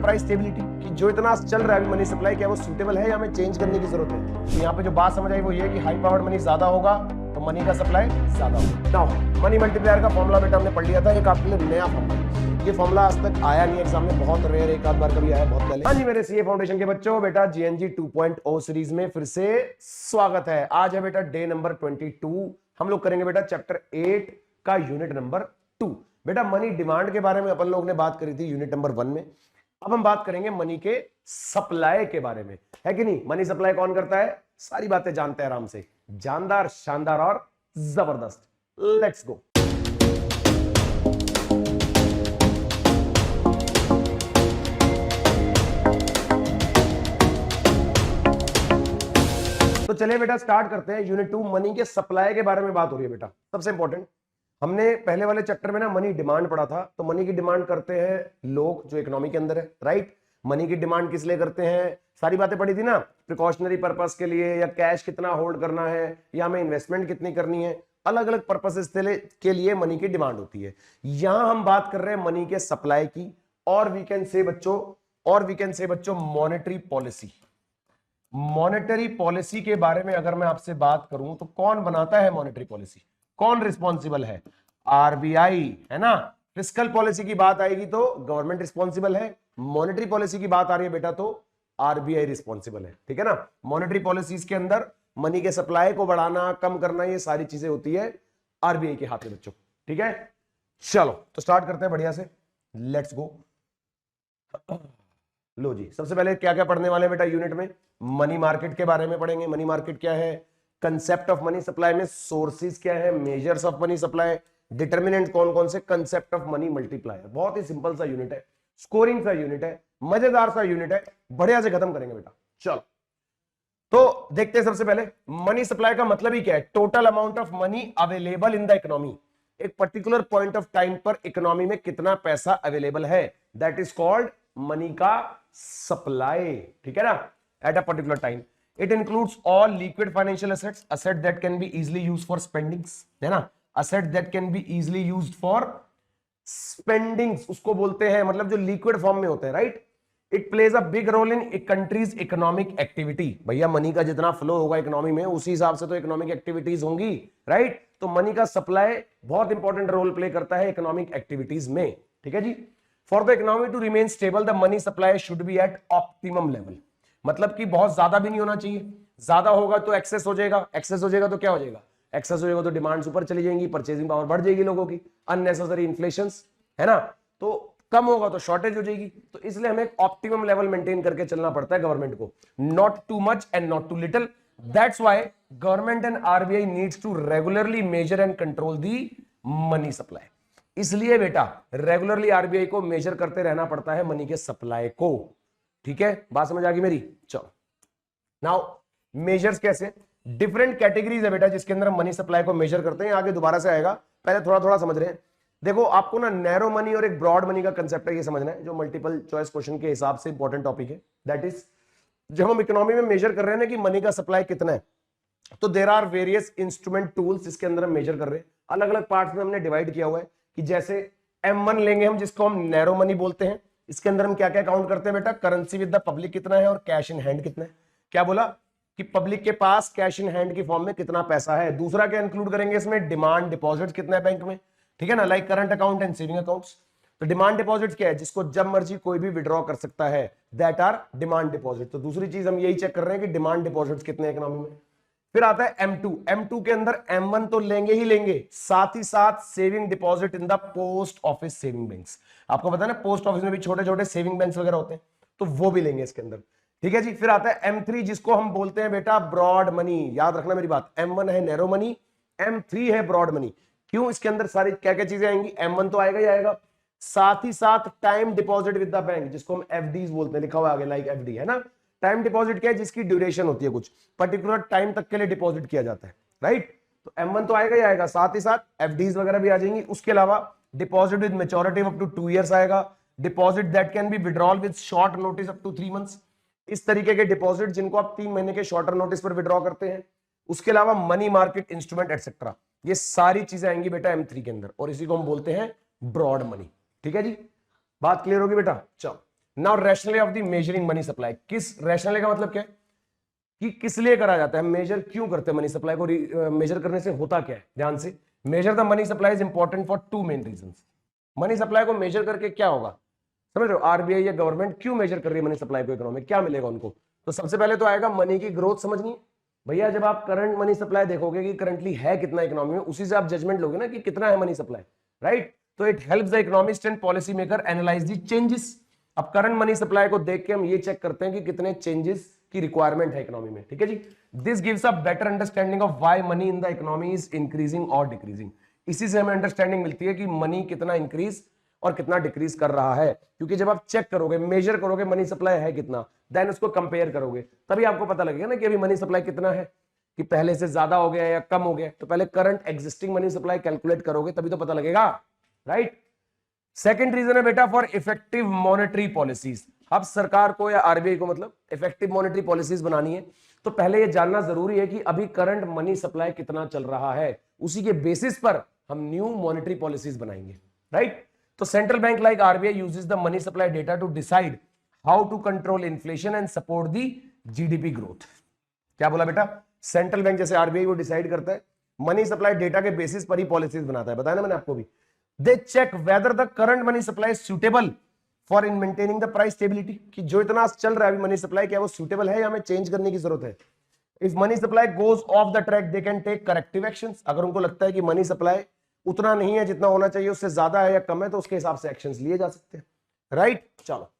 Price stability, कि जो इतना चल रहा है मनी सप्लाई क्या वो सूटेबल है या हमें चेंज करने की जरूरत है। तो यहाँ पे जो बात समझ आई वो ये कि हाई पावर्ड मनी ज्यादा होगा तो मनी का सप्लाई ज्यादा होगा। नाउ मनी मल्टीप्लायर का फॉर्मूला बेटा हमने पढ़ लिया था, एक आपके लिए नया फॉर्मूला, ये फॉर्मूला आज तक आया नहीं एग्जाम में, बहुत रेयर, एक आध बार कभी आया बहुत पहले। हाँ जी मेरे सीए फाउंडेशन के बच्चों, बेटा जीएनजी 2.0 सीरीज में फिर से स्वागत है। आज है बेटा डे नंबर 22, हम लोग करेंगे बेटा चैप्टर 8 का यूनिट नंबर 2। बेटा मनी डिमांड के बारे में अपन लोग ने बात करी थी यूनिट नंबर 1 में, अब हम बात करेंगे मनी के सप्लाई के बारे में, है कि नहीं। मनी सप्लाई कौन करता है, सारी बातें जानते हैं आराम से, जानदार, शानदार और जबरदस्त। Let's go. तो चलिए बेटा स्टार्ट करते हैं यूनिट 2। मनी के सप्लाई के बारे में बात हो रही है बेटा। सबसे इंपॉर्टेंट, हमने पहले वाले चैप्टर में ना मनी डिमांड पढ़ा था, तो मनी की डिमांड करते हैं लोग जो इकोनॉमी के अंदर है, राइट। मनी की डिमांड किस लिए करते हैं, सारी बातें पढ़ी थी ना, प्रिकॉशनरी पर्पस के लिए, या कैश कितना होल्ड करना है, या हमें इन्वेस्टमेंट कितनी करनी है, अलग अलग पर्पसेस के लिए मनी की डिमांड होती है। यहां हम बात कर रहे हैं मनी के सप्लाई की, और वी कैन से बच्चों मॉनेटरी पॉलिसी। मॉनेटरी पॉलिसी के बारे में अगर मैं आपसे बात करूं तो कौन बनाता है मॉनेटरी पॉलिसी, कौन रिस्पॉन्सिबल है, आरबीआई, है ना। फिस्कल पॉलिसी की बात आएगी तो गवर्नमेंट रिस्पॉन्सिबल है, मॉनेटरी पॉलिसी की बात आ रही है बेटा तो आरबीआई रिस्पॉन्सिबल है, ठीक है ना। मॉनेटरी पॉलिसीज के अंदर मनी के सप्लाई को बढ़ाना, कम करना, ये सारी चीजें होती है आरबीआई के हाथ में बच्चों, ठीक है। चलो तो स्टार्ट करते हैं बढ़िया से, लेट्स गो। लो जी, सबसे पहले क्या क्या पढ़ने वाले बेटा यूनिट में, मनी मार्केट के बारे में पढ़ेंगे। मनी मार्केट क्या है, कंसेप्ट ऑफ मनी सप्लाई में सोर्सेज क्या है, measures of money supply, determinant कौन कौन से, कंसेप्ट ऑफ मनी मल्टीप्लायर। बहुत ही सिंपल सा यूनिट है, स्कोरिंग सा यूनिट है, मजेदार सा यूनिट है, बढ़िया से खत्म करेंगे बेटा। चलो तो देखते हैं सबसे पहले मनी सप्लाई का मतलब ही क्या है, total amount of money available in the economy. एक पर्टिकुलर पॉइंट ऑफ टाइम पर इकोनॉमी में कितना पैसा अवेलेबल है, दैट इज कॉल्ड मनी का सप्लाई, ठीक है ना, at a particular time. It includes all liquid financial assets, asset that can be easily used for spendings, है ना, asset that can be easily used for spendings उसको बोलते हैं, मतलब जो लिक्विड फॉर्म में होते हैं, right. It plays a big role in a country's economic activity. भैया मनी का जितना फ्लो होगा इकोनॉमी में उसी हिसाब से तो इकोनॉमिक एक्टिविटीज होंगी, राइट। तो मनी का सप्लाई बहुत इंपॉर्टेंट रोल प्ले करता है इकोनॉमिक एक्टिविटीज में, ठीक है जी। For the economy to remain stable the money supply should be at optimum level, मतलब कि बहुत ज्यादा भी नहीं होना चाहिए, ज्यादा होगा तो एक्सेस हो जाएगा, एक्सेस हो जाएगा तो क्या हो जाएगा, एक्सेस हो जाएगा तो डिमांड्स ऊपर चली जाएंगी, परचेजिंग पावर बढ़ जाएगी लोगों की, अननेसेसरी इन्फ्लेशंस, है ना। तो कम होगा तो शॉर्टेज हो जाएगी, तो इसलिए हमें एक ऑप्टिमम लेवल मेंटेन करके चलना पड़ता है गवर्नमेंट को, not too much and not too little. That's why government and RBI needs to regularly measure and control the money supply. इसलिए बेटा रेगुलरली आरबीआई को मेजर करते रहना पड़ता है मनी के सप्लाई को, ठीक है, बात समझ आ गई मेरी। चलो नाउ मेजर्स कैसे, डिफरेंट कैटेगरीज है बेटा जिसके अंदर हम मनी सप्लाई को मेजर करते हैं, आगे दोबारा से आएगा, पहले थोड़ा थोड़ा समझ रहे हैं। देखो आपको ना नैरो मनी और एक ब्रॉड मनी का कंसेप्ट है, ये समझना है, जो मल्टीपल चॉइस क्वेश्चन के हिसाब से इंपॉर्टेंट टॉपिक है। दैट इज जब हम इकोनॉमी में मेजर कर रहे हैं ना कि मनी का सप्लाई कितना है, तो there are various instrument tools जिसके अंदर हम मेजर कर रहे हैं, अलग अलग पार्ट्स में हमने डिवाइड किया हुआ है, कि जैसे M1 लेंगे हम जिसको हम नैरो मनी बोलते हैं, इसके अंदर हम क्या क्या काउंट करते हैं बेटा, करेंसी विद द पब्लिक कितना है और कैश इन हैंड कितना है। क्या बोला कि पब्लिक के पास कैश इन हैंड की फॉर्म में कितना पैसा है। दूसरा क्या इंक्लूड करेंगे इसमें, डिमांड डिपॉजिट कितना है बैंक में, ठीक है ना, like current account and saving accounts. तो डिमांड डिपॉजिट क्या है, जिसको जब मर्जी कोई भी विड्रॉ कर सकता है, दैट आर डिमांड डिपॉजिट। तो दूसरी चीज हम यही चेक कर रहे हैं कि डिमांड डिपॉजिट कितने इकोनॉमी में। फिर आता है M2 के अंदर M1 तो लेंगे ही लेंगे, साथ ही साथ saving deposit in the post office saving banks. आपको पता है ना पोस्ट ऑफिस में भी छोटे छोटे सेविंग बैंक्स वगैरह होते हैं, तो वो भी लेंगे इसके अंदर, ठीक है जी। फिर आता है M3 जिसको हम बोलते हैं बेटा ब्रॉड मनी, याद रखना मेरी बात, M1 है नैरो मनी, M3 है ब्रॉड मनी। क्यों, इसके अंदर सारी क्या क्या चीजें आएंगी, M1 तो आएगा ही आएगा, साथ ही साथ time deposit with the bank जिसको हम FDs बोलते हैं, लिखा हुआ आगे लाइक FD, है ना। टाइम डिपॉजिट क्या है, जिसकी ड्यूरेशन होती है, कुछ पर्टिकुलर टाइम तक के लिए डिपॉजिट किया जाता है, राइट। तो M1 तो आएगा ही आएगा, साथ ही साथ FDs वगैरह भी आ जाएंगी। उसके अलावा deposit with maturity up to 2 years आएगा, deposit that can be withdrawal with short notice up to 3 months, इस तरीके के डिपॉजिट जिनको आप 3 महीने के शॉर्टर नोटिस पर विड्रॉ करते हैं। उसके अलावा मनी मार्केट इंस्ट्रूमेंट एटसेट्रा, ये सारी चीजें आएंगी बेटा M3 के अंदर, और इसी को हम बोलते हैं ब्रॉड मनी, ठीक है जी। बात क्लियर होगी बेटा। चलो now rational of the measuring money supply, किस रैशनल का मतलब क्या है कि किस लिए करा जाता है, मेजर क्यों करते हैं मनी सप्लाई को, मेजर करने से होता क्या है, ध्यान से, measure the money supply is important for two main reasons. Money supply को मेजर करके क्या होगा, समझ रहे हो, आरबीआई या गवर्नमेंट क्यों मेजर कर रही है मनी सप्लाई को, इकोनॉमी क्या मिलेगा उनको, तो सबसे पहले तो आएगा मनी की ग्रोथ समझनी है भैया। जब आप करंट मनी सप्लाई देखोगे कि करंटली है कितना इकोनॉमी में, उसी से आप जजमेंट लोगे ना कि कितना है मनी सप्लाई, राइट। तो it helps the economist and policy maker analyse the changes. अब करंट मनी सप्लाई को देख के हम ये चेक करते हैं कि कितने चेंजेस की रिक्वायरमेंट है इकोनॉमी में, ठीक है जी। This gives a better understanding of why money in the economy is increasing और डिक्रीजिंग। इसी से हमें अंडरस्टैंडिंग मिलती है कि मनी कितना इंक्रीज और कितना डिक्रीज कर रहा है, क्योंकि जब आप चेक करोगे, मेजर करोगे मनी सप्लाई है कितना, देन उसको कंपेयर करोगे, तभी आपको पता लगेगा ना कि अभी मनी सप्लाई कितना है, कि पहले से ज्यादा हो गया या कम हो गया। तो पहले current existing money supply calculate करोगे तभी तो पता लगेगा, राइट। सेकंड रीजन है बेटा फॉर इफेक्टिव मॉनेटरी पॉलिसीज। अब सरकार को या आरबीआई को मतलब इफेक्टिव मॉनेटरी पॉलिसीज बनानी है, तो पहले यह जानना जरूरी है कि अभी करंट मनी सप्लाई कितना चल रहा है, उसी के बेसिस पर हम न्यू मॉनेटरी पॉलिसीज बनाएंगे, राइट। तो central bank like RBI uses the money supply data to decide how to control inflation and support the GDP growth. क्या बोला बेटा, सेंट्रल बैंक जैसे आरबीआई वो डिसाइड करता है, मनी सप्लाई डेटा के बेसिस पर ही पॉलिसीज बनाता है, बताया ना मैंने आपको भी। They check whether the current money supply is suitable for in maintaining the price stability, कि जो इतना चल रहा है अभी मनी सप्लाई, क्या वो सुटेबल है या हमें चेंज करने की जरूरत है। If money supply goes off the track they can take corrective actions. अगर उनको लगता है कि मनी सप्लाई उतना नहीं है जितना होना चाहिए, उससे ज्यादा है या कम है, तो उसके हिसाब से एक्शंस लिए जा सकते हैं, राइट। चलो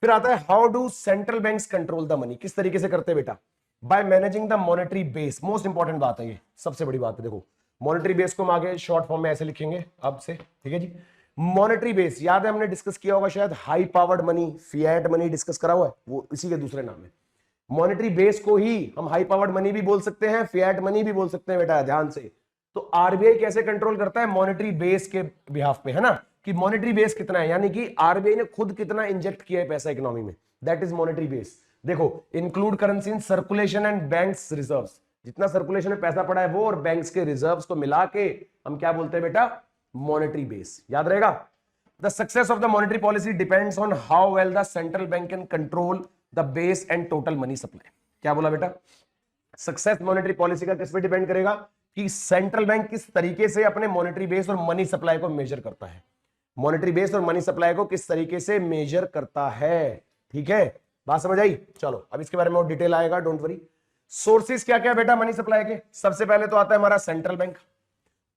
फिर आता है how do central banks control the money, किस तरीके से करते हैं बेटा, by managing the monetary base. Most important बात है ये, सबसे बड़ी बात है। देखो मॉनेटरी बेस को हम आगे शॉर्ट फॉर्म में ऐसे लिखेंगे अब से, ठीक है जी। मॉनेटरी बेस याद है हमने डिस्कस किया होगा शायद, high powered money, fiat money discuss करा हुआ है, वो इसी के दूसरे नाम है। मॉनेटरी बेस को ही हम हाई पावर्ड मनी भी बोल सकते हैं, फिएट मनी भी बोल सकते हैं बेटा, ध्यान से। तो आरबीआई कैसे कंट्रोल करता है, मॉनेटरी बेस के बिहाफ पे, है ना, कि मॉनेटरी बेस कितना है, यानी कि आरबीआई ने खुद कितना इंजेक्ट किया है पैसा इकोनॉमी में, दैट इज मॉनेटरी बेस। देखो include currency in circulation and banks reserves, जितना सर्कुलेशन में पैसा पड़ा है वो और बैंक्स के रिजर्व्स को मिला के हम क्या बोलते हैं बेटा, मॉनेटरी बेस, याद रहेगा। The success of the monetary policy depends on how well the central bank can control the base and total money supply. क्या बोला बेटा, सक्सेस मॉनेटरी पॉलिसी का किस पे डिपेंड करेगा, कि सेंट्रल बैंक किस तरीके से अपने मॉनेटरी बेस और मनी सप्लाई को मेजर करता है, मॉनेटरी बेस और मनी सप्लाई को किस तरीके से मेजर करता है, ठीक है, बात समझ आई। चलो अब इसके बारे में और डिटेल आएगा, डोंट वरी। सोर्सेस क्या क्या बेटा मनी सप्लाई के, सबसे पहले तो आता है हमारा सेंट्रल बैंक,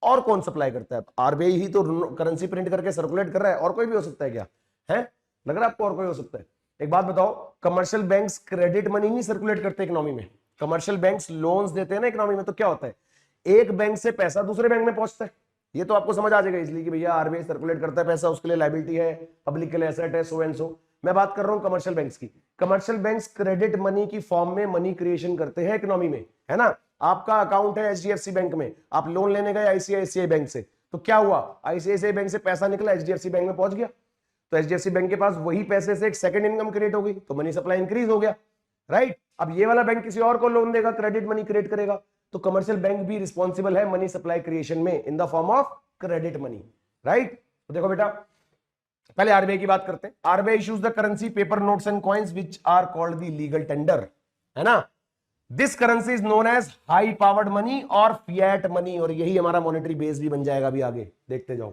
और कौन सप्लाई करता है, आरबीआई ही तो करेंसी प्रिंट करके सर्कुलेट कर रहा है, और कोई भी हो सकता है क्या, है लग रहा है आपको और कोई हो सकता है। एक बात बताओ, कमर्शियल बैंक्स क्रेडिट मनी नहीं सर्कुलेट करते इकोनॉमी में, कमर्शियल बैंक्स लोन्स देते हैं ना इकोनॉमी में, तो क्या होता है, एक बैंक से पैसा दूसरे बैंक में पहुंचता है, ये तो आपको समझ आ जाएगा इसलिए कि भैया आरबीआई सर्कुलेट करता है पैसा, उसके लिए लायबिलिटी है, पब्लिक के लिए एसेट है, सो एंड सो। मैं बात कर रहा हूं कमर्शियल बैंक्स की, कमर्शियल बैंक्स क्रेडिट मनी की फॉर्म में मनी क्रिएशन करते हैं इकोनॉमी में, है ना। आपका अकाउंट है एचडीएफसी बैंक में, आप लोन लेने गए आईसीआईसीआई बैंक से, तो क्या हुआ, आईसीआईसीआई बैंक से पैसा निकला एचडीएफसी बैंक में पहुंच गया, तो एचडीएफसी बैंक के पास वही पैसे से एक सेकंड इनकम क्रिएट हो गई, तो मनी सप्लाई इंक्रीज हो गया, राइट। अब ये वाला बैंक किसी और को लोन देगा, क्रेडिट मनी क्रिएट करेगा, तो कमर्शियल बैंक भी रिस्पॉन्सिबल है मनी सप्लाई क्रिएशन में in the form of credit money, right. तो देखो बेटा पहले आरबीआई की बात करते हैं। RBI issues the currency paper notes and coins which are called the legal tender, है ना। This currency is known as high powered money और फिएट मनी, और यही हमारा मॉनेटरी बेस भी बन जाएगा अभी आगे, देखते जाओ।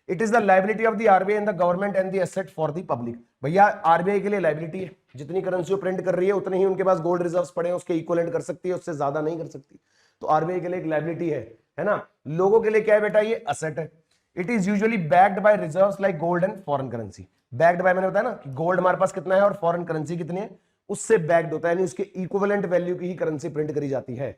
It is the liability of the RBI and the government and the asset for the public. भैया आरबीआई के लिए लायबिलिटी है, जितनी करेंसी वो प्रिंट कर रही है उतने ही उनके पास गोल्ड रिजर्व्स पड़े हैं, उसके इक्विवेलेंट कर सकती है, उससे ज्यादा नहीं कर सकती, तो आरबीआई के लिए एक लायबिलिटी है ना। लोगों के लिए क्या है बेटा, ये असेट है। It is usually backed by reserves like gold and foreign currency. Backed by मैंने बताया ना कि गोल्ड हमारे पास कितना है और फॉरेन करेंसी कितनी है, उससे बैक्ड होता है, यानी उसके इक्विवेलेंट वैल्यू की ही करेंसी प्रिंट करी जाती है।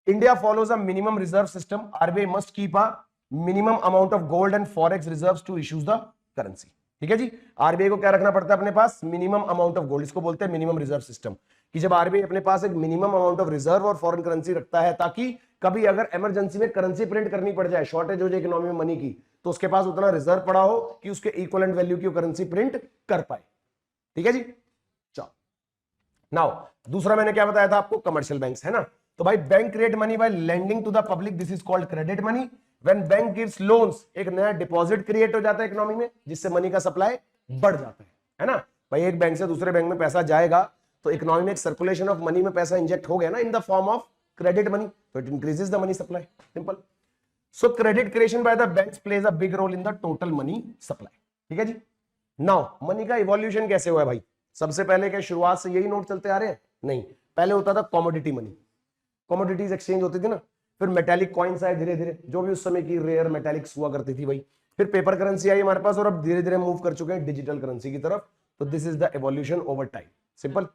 India follows a minimum reserve system, RBI must keep a minimum amount of gold and forex reserves to issues the currency, ठीक है जी। आरबीआई को क्या रखना पड़ता है अपने पास, मिनिमम अमाउंट ऑफ गोल्ड, इसको बोलते हैं मिनिमम रिजर्व सिस्टम, कि जब आरबीआई अपने पास एक मिनिमम अमाउंट ऑफ रिजर्व और फॉरेन करेंसी रखता है, ताकि कभी अगर इमरजेंसी में करेंसी प्रिंट करनी पड़ जाए, शॉर्टेज हो जाए इकोनॉमी में मनी की, तो उसके पास उतना रिजर्व पड़ा हो कि उसके इक्विवेलेंट वैल्यू की करेंसी प्रिंट कर पाए, ठीक है जी। चलो नाउ दूसरा मैंने क्या बताया था आपको, कमर्शियल बैंक्स, है ना। तो भाई bank create money by lending to the public, this is called credit money. When bank gives loans, एक नया डिपॉजिट क्रिएट हो जाता है इकोनॉमी में, जिससे मनी का सप्लाई बढ़ जाता है ना। भाई एक बैंक से दूसरे बैंक में पैसा जाएगा तो इकोनॉमी में सर्कुलेशन ऑफ मनी में पैसा इंजेक्ट हो गया ना in the form of credit money, तो it increases the money supply, simple. So credit creation by the banks plays a big role in the total money supply, ठीक है जी। Now money का इवोल्यूशन कैसे हुआ है भाई? सबसे पहले क्या शुरुआत से यही नोट चलते आ रहे हैं? नहीं, पहले होता था कमोडिटी मनी, कमोडिटीज एक्सचेंज होती थी ना, फिर मेटालिक कॉइन्स आए धीरे धीरे, जो भी उस समय की रेयर मेटालिक्स हुआ करती थी भाई, फिर पेपर करेंसी आई हमारे पास, और अब धीरे धीरे मूव कर चुके हैं डिजिटल करेंसी की तरफ। तो this is the evolution over time, simple.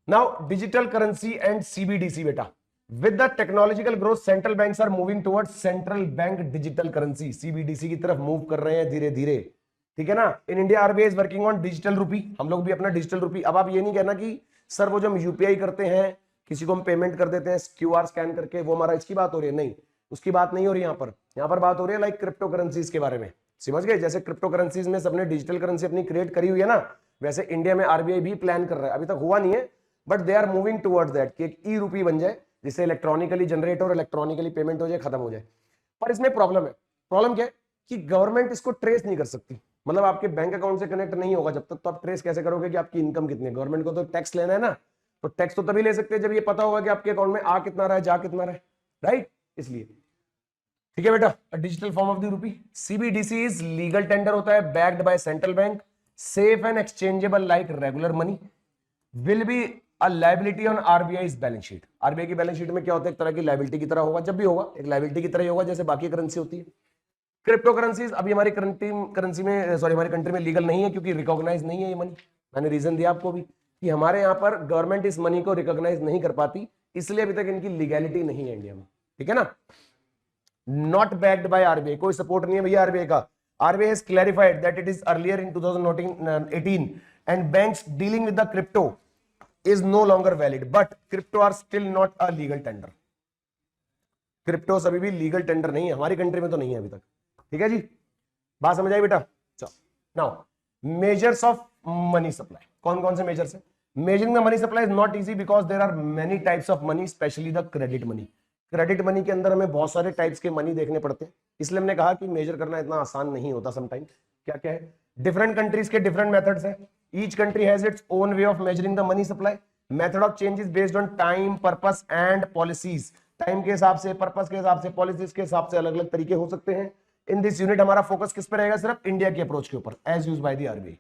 Now digital currency and CBDC बेटा, with the technological growth central banks are moving towards central bank digital currency, CBDC की तरफ मूव कर रहे हैं धीरे धीरे, ठीक है ना। In India RBI is working on digital रूपी, हम लोग भी अपना डिजिटल रूपी। अब आप ये नहीं कहना कि सर वो जो हम यूपीआई करते हैं, किसी को हम पेमेंट कर देते हैं क्यूआर स्कैन करके, वो हमारा इसकी बात हो रही है, नहीं, उसकी बात नहीं हो रही। यहाँ पर बात हो रही है लाइक क्रिप्टो करेंसीज के बारे में, समझ गए? जैसे क्रिप्टो करेंसीज में सबने डिजिटल करेंसी अपनी क्रिएट करी हुई है ना, वैसे इंडिया में आरबीआई भी प्लान कर रहा है, अभी तक हुआ नहीं है, but they are moving towards that कि एक ई रूपी बन जाए, जिससे इलेक्ट्रॉनिकली जनरेट और इलेक्ट्रॉनिकली पेमेंट हो जाए, खत्म हो जाए। पर इसमें प्रॉब्लम है। प्रॉब्लम क्या है कि गवर्नमेंट इसको ट्रेस नहीं कर सकती, मतलब आपके बैंक अकाउंट से कनेक्ट नहीं होगा जब तक, तो आप ट्रेस कैसे करोगे कि आपकी इनकम कितनी है? गवर्नमेंट को तो टैक्स लेना है ना, तो टैक्स तो तभी ले सकते हैं जब ये पता होगा कि आपके अकाउंट में आ कितना रहा है, जा कितना रहा है, राइट? इसलिए ठीक है बेटा, digital form of the rupee. CBDC is legal tender होता है, backed by central bank, safe and exchangeable like regular money, will be a liability on RBI balance sheet. RBI की बैलेंस शीट में क्या होता है? एक तरह की लायबिलिटी की तरह होगा, जब भी होगा एक लायबिलिटी की तरह ही होगा, जैसे बाकी करेंसी होती है। क्रिप्टो करेंसीज अभी हमारी करेंसी में, सॉरी हमारी कंट्री में लीगल नहीं है, क्योंकि रिकॉग्नाइज नहीं है ये मनी। मैंने रीजन दिया आपको भी कि हमारे यहाँ पर गवर्नमेंट इस मनी को रिकॉग्नाइज नहीं कर पाती, इसलिए अभी तक इनकी लीगैलिटी नहीं है इंडिया में, ठीक है ना। नॉट बैक्ड बाय आरबीआई, कोई सपोर्ट नहीं है भैया आरबीआई का। RBI has clarified that it is earlier in 2018 and banks dealing with the crypto is no longer valid, but crypto are still not a legal tender. क्रिप्टोस अभी भी legal tender नहीं है हमारी कंट्री में, तो नहीं है अभी तक, ठीक है जी। बात समझ आई बेटा? चलो now measures of money supply, कौन कौन से मेजर्स है? Measuring the money supply is not easy because there are many types of money, specially the credit money. Credit money के अंदर हमें बहुत सारे टाइप्स के मनी देखने पड़ते हैं, इसलिए हमने कहा कि मेजर करना इतना आसान नहीं होता समटाइम्स। क्या क्या है? डिफरेंट कंट्रीज के डिफरेंट मेथड्स है, each country has its own way of measuring the money supply, method of change is based on time, purpose and policies. Time के हिसाब से, पर्पस के हिसाब से, पॉलिसीज के हिसाब से अलग अलग तरीके हो सकते हैं। इन दिस यूनिट हमारा फोकस किस पर रहेगा? सिर्फ इंडिया की अप्रोच के ऊपर, as used by the RBI.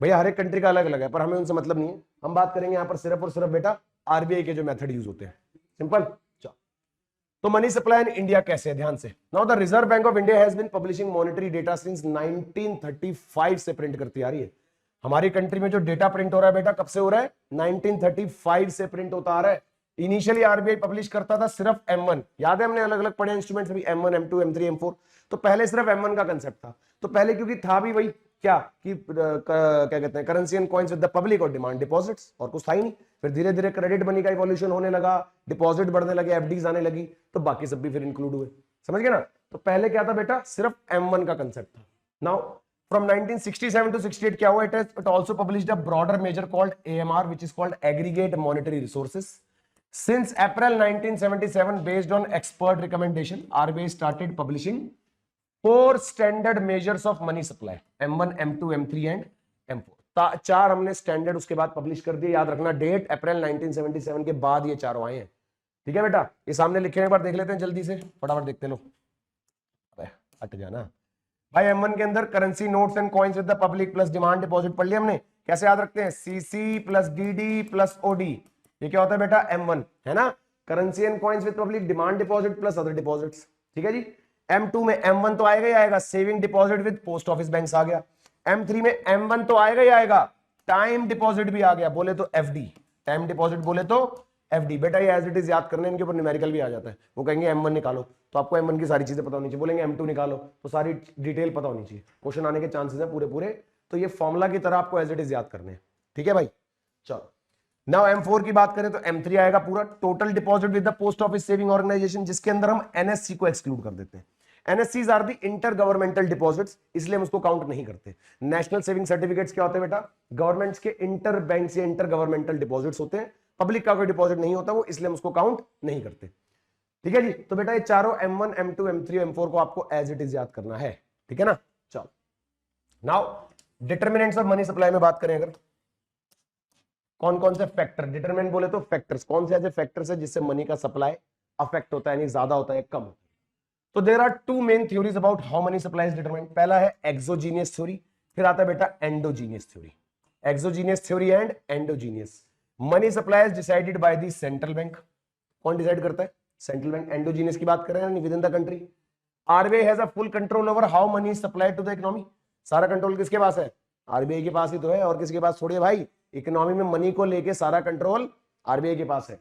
भैया हर एक कंट्री का अलग अलग है, पर हमें उनसे मतलब नहीं है, हम बात करेंगे यहाँ पर सिर्फ और सिर्फ बेटा आरबीआई के जो मेथड यूज होते हैं, सिंपल। तो मनी सप्लाई इन इंडिया कैसे है? ध्यान से। Now the reserve bank of India has been publishing monetary data since 1935 से प्रिंट करती आ रही है। हमारी कंट्री में जो डेटा प्रिंट हो रहा है बेटा कब से हो रहा है? 1935 से प्रिंट होता आ रहा है। इनिशियली आरबीआई पब्लिश करता था सिर्फ M1, याद है हमने अलग अलग पढ़े इंस्ट्रूमेंट्स भी, M1, M2, M3, M4। तो पहले सिर्फ M1 का कंसेप्ट था, तो पहले क्योंकि था भी वही क्या कि क्या कहते हैं, currency and coins with the public और डिमांड डिपॉजिट्स, और कुछ था ही नहीं। फिर धीरे धीरे क्रेडिट मनी का इवोल्यूशन होने लगा, डिपॉजिट बढ़ने लगे, एफडीज आने लगी, तो बाकी सब भी फिर इंक्लूड हुए, समझ गए ना। तो पहले क्या था बेटा? सिर्फ M1 का कंसेप्ट था। नाउ from 1967 to 68 क्या हुआ? It also published a broader measure called AMR, which is called Aggregate Monetary Resources. Since April 1977, based on expert recommendation, RBI started publishing 4 standard measures of money supply: M1, M2, M3 and M4। चार हमने standard उसके बाद publish कर दिए, याद रखना date अप्रैल 1977 के बाद ये चारों आए हैं, ठीक है बेटा। ये सामने लिखे, एक बार देख लेते हैं जल्दी से, फटाफट देखते लो, हट जाना भाई। M1 के अंदर currency notes and coins with the public plus demand deposit पढ़ लिया हमने। कैसे याद रखते हैं? CC plus DD plus OD, ये क्या होता है बेटा? M1 है ना, currency and coins with public, demand deposit plus other deposits, ठीक है जी। M2 में M1 तो आएगा ही आएगा, saving deposit with post office banks आ गया। M3 में M1 तो आएगा ही आएगा, टाइम डिपॉजिट भी आ गया, बोले तो FD, टाइम डिपॉजिट बोले तो FD। बेटा ये एज इट इज याद करने, इनके ऊपर न्यूमेरिकल भी आ जाता है। वो कहेंगे M1 निकालो, तो आपको M1 की सारी चीजें पता होनी चाहिए, बोलेंगे M2 निकालो तो सारी डिटेल पता होनी चाहिए, क्वेश्चन आने के चांसेस हैं पूरे पूरे। तो ये फॉर्मूला की तरह आपको एज इट इज याद करने हैं, ठीक है भाई। चलो नाउ M4 की बात करें तो M3 आएगा पूरा total deposit with the post office saving organisation, जिसके अंदर हम NSC को एक्सक्लूड कर देते हैं। NSCs are the inter governmental deposits, इसलिए हम उसको काउंट नहीं करते। नेशनल सेविंग सर्टिफिकेट्स क्या होते हैं बेटा? गवर्नमेंट्स के इंटर बैंक से इंटर गवर्नमेंटल डिपॉजिट्स होते हैं, पब्लिक का कोई डिपॉजिट नहीं होता वो, इसलिए हम उसको काउंट नहीं करते, ठीक है जी। तो बेटा ये चारों M1, M2, M3, M4 को आपको एज इट इज याद करना है, ठीक है ना। चलो now determinants of money supply में बात करें अगर, कौन कौन से फैक्टर, डिटरमिनेंट बोले तो फैक्टर्स, कौन से ऐसे फैक्टर्स है जिससे मनी का सप्लाई अफेक्ट होता है, यानी ज्यादा होता है कम होता है। तो there are two main theories about how money supply is determined. पहला है एक्सोजीनियस थ्योरी, फिर आता है बेटा endogenous theory. Exogenous theory and endogenous. Money supply is decided by the central bank. कौन डिसाइड करता है? Central bank. एंडोजीनियस की बात करें within the country, RBI has a full control over how money is supplied to the economy. सारा control किसके पास है? आरबीआई के पास ही तो है, और किसके पास थोड़ी है भाई? इकोनॉमी में मनी को लेके सारा कंट्रोल आरबीआई के पास है।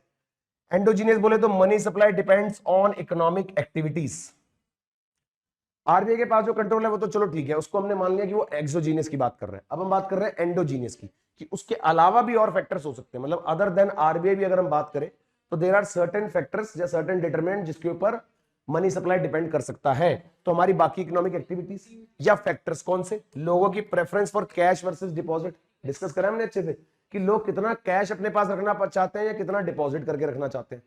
एंडोजीनियस बोले तो money supply depends on economic activities. RBI के पास जो कंट्रोल है वो तो चलो ठीक है, उसको हमने मान लिया कि वो एक्सोजीनियस की बात कर रहे हैं। अब हम बात कर रहे हैं एंडोजीनियस की, कि उसके अलावा भी और फैक्टर्स हो सकते हैं, मतलब अदर देन आरबीआई भी अगर हम बात करें तो देयर आर सर्टेन फैक्टर्स या सर्टेन डिटरमिनेंट जिसके ऊपर मनी सप्लाई डिपेंड कर सकता है। तो हमारी बाकी इकोनॉमिक एक्टिविटीज या फैक्टर्स कौन से? लोगों की preference for cash versus deposit, discuss करा हमने अच्छे से, कि लोग कितना कैश अपने पास रखना चाहते हैं या कितना डिपॉजिट करके रखना चाहते हैं।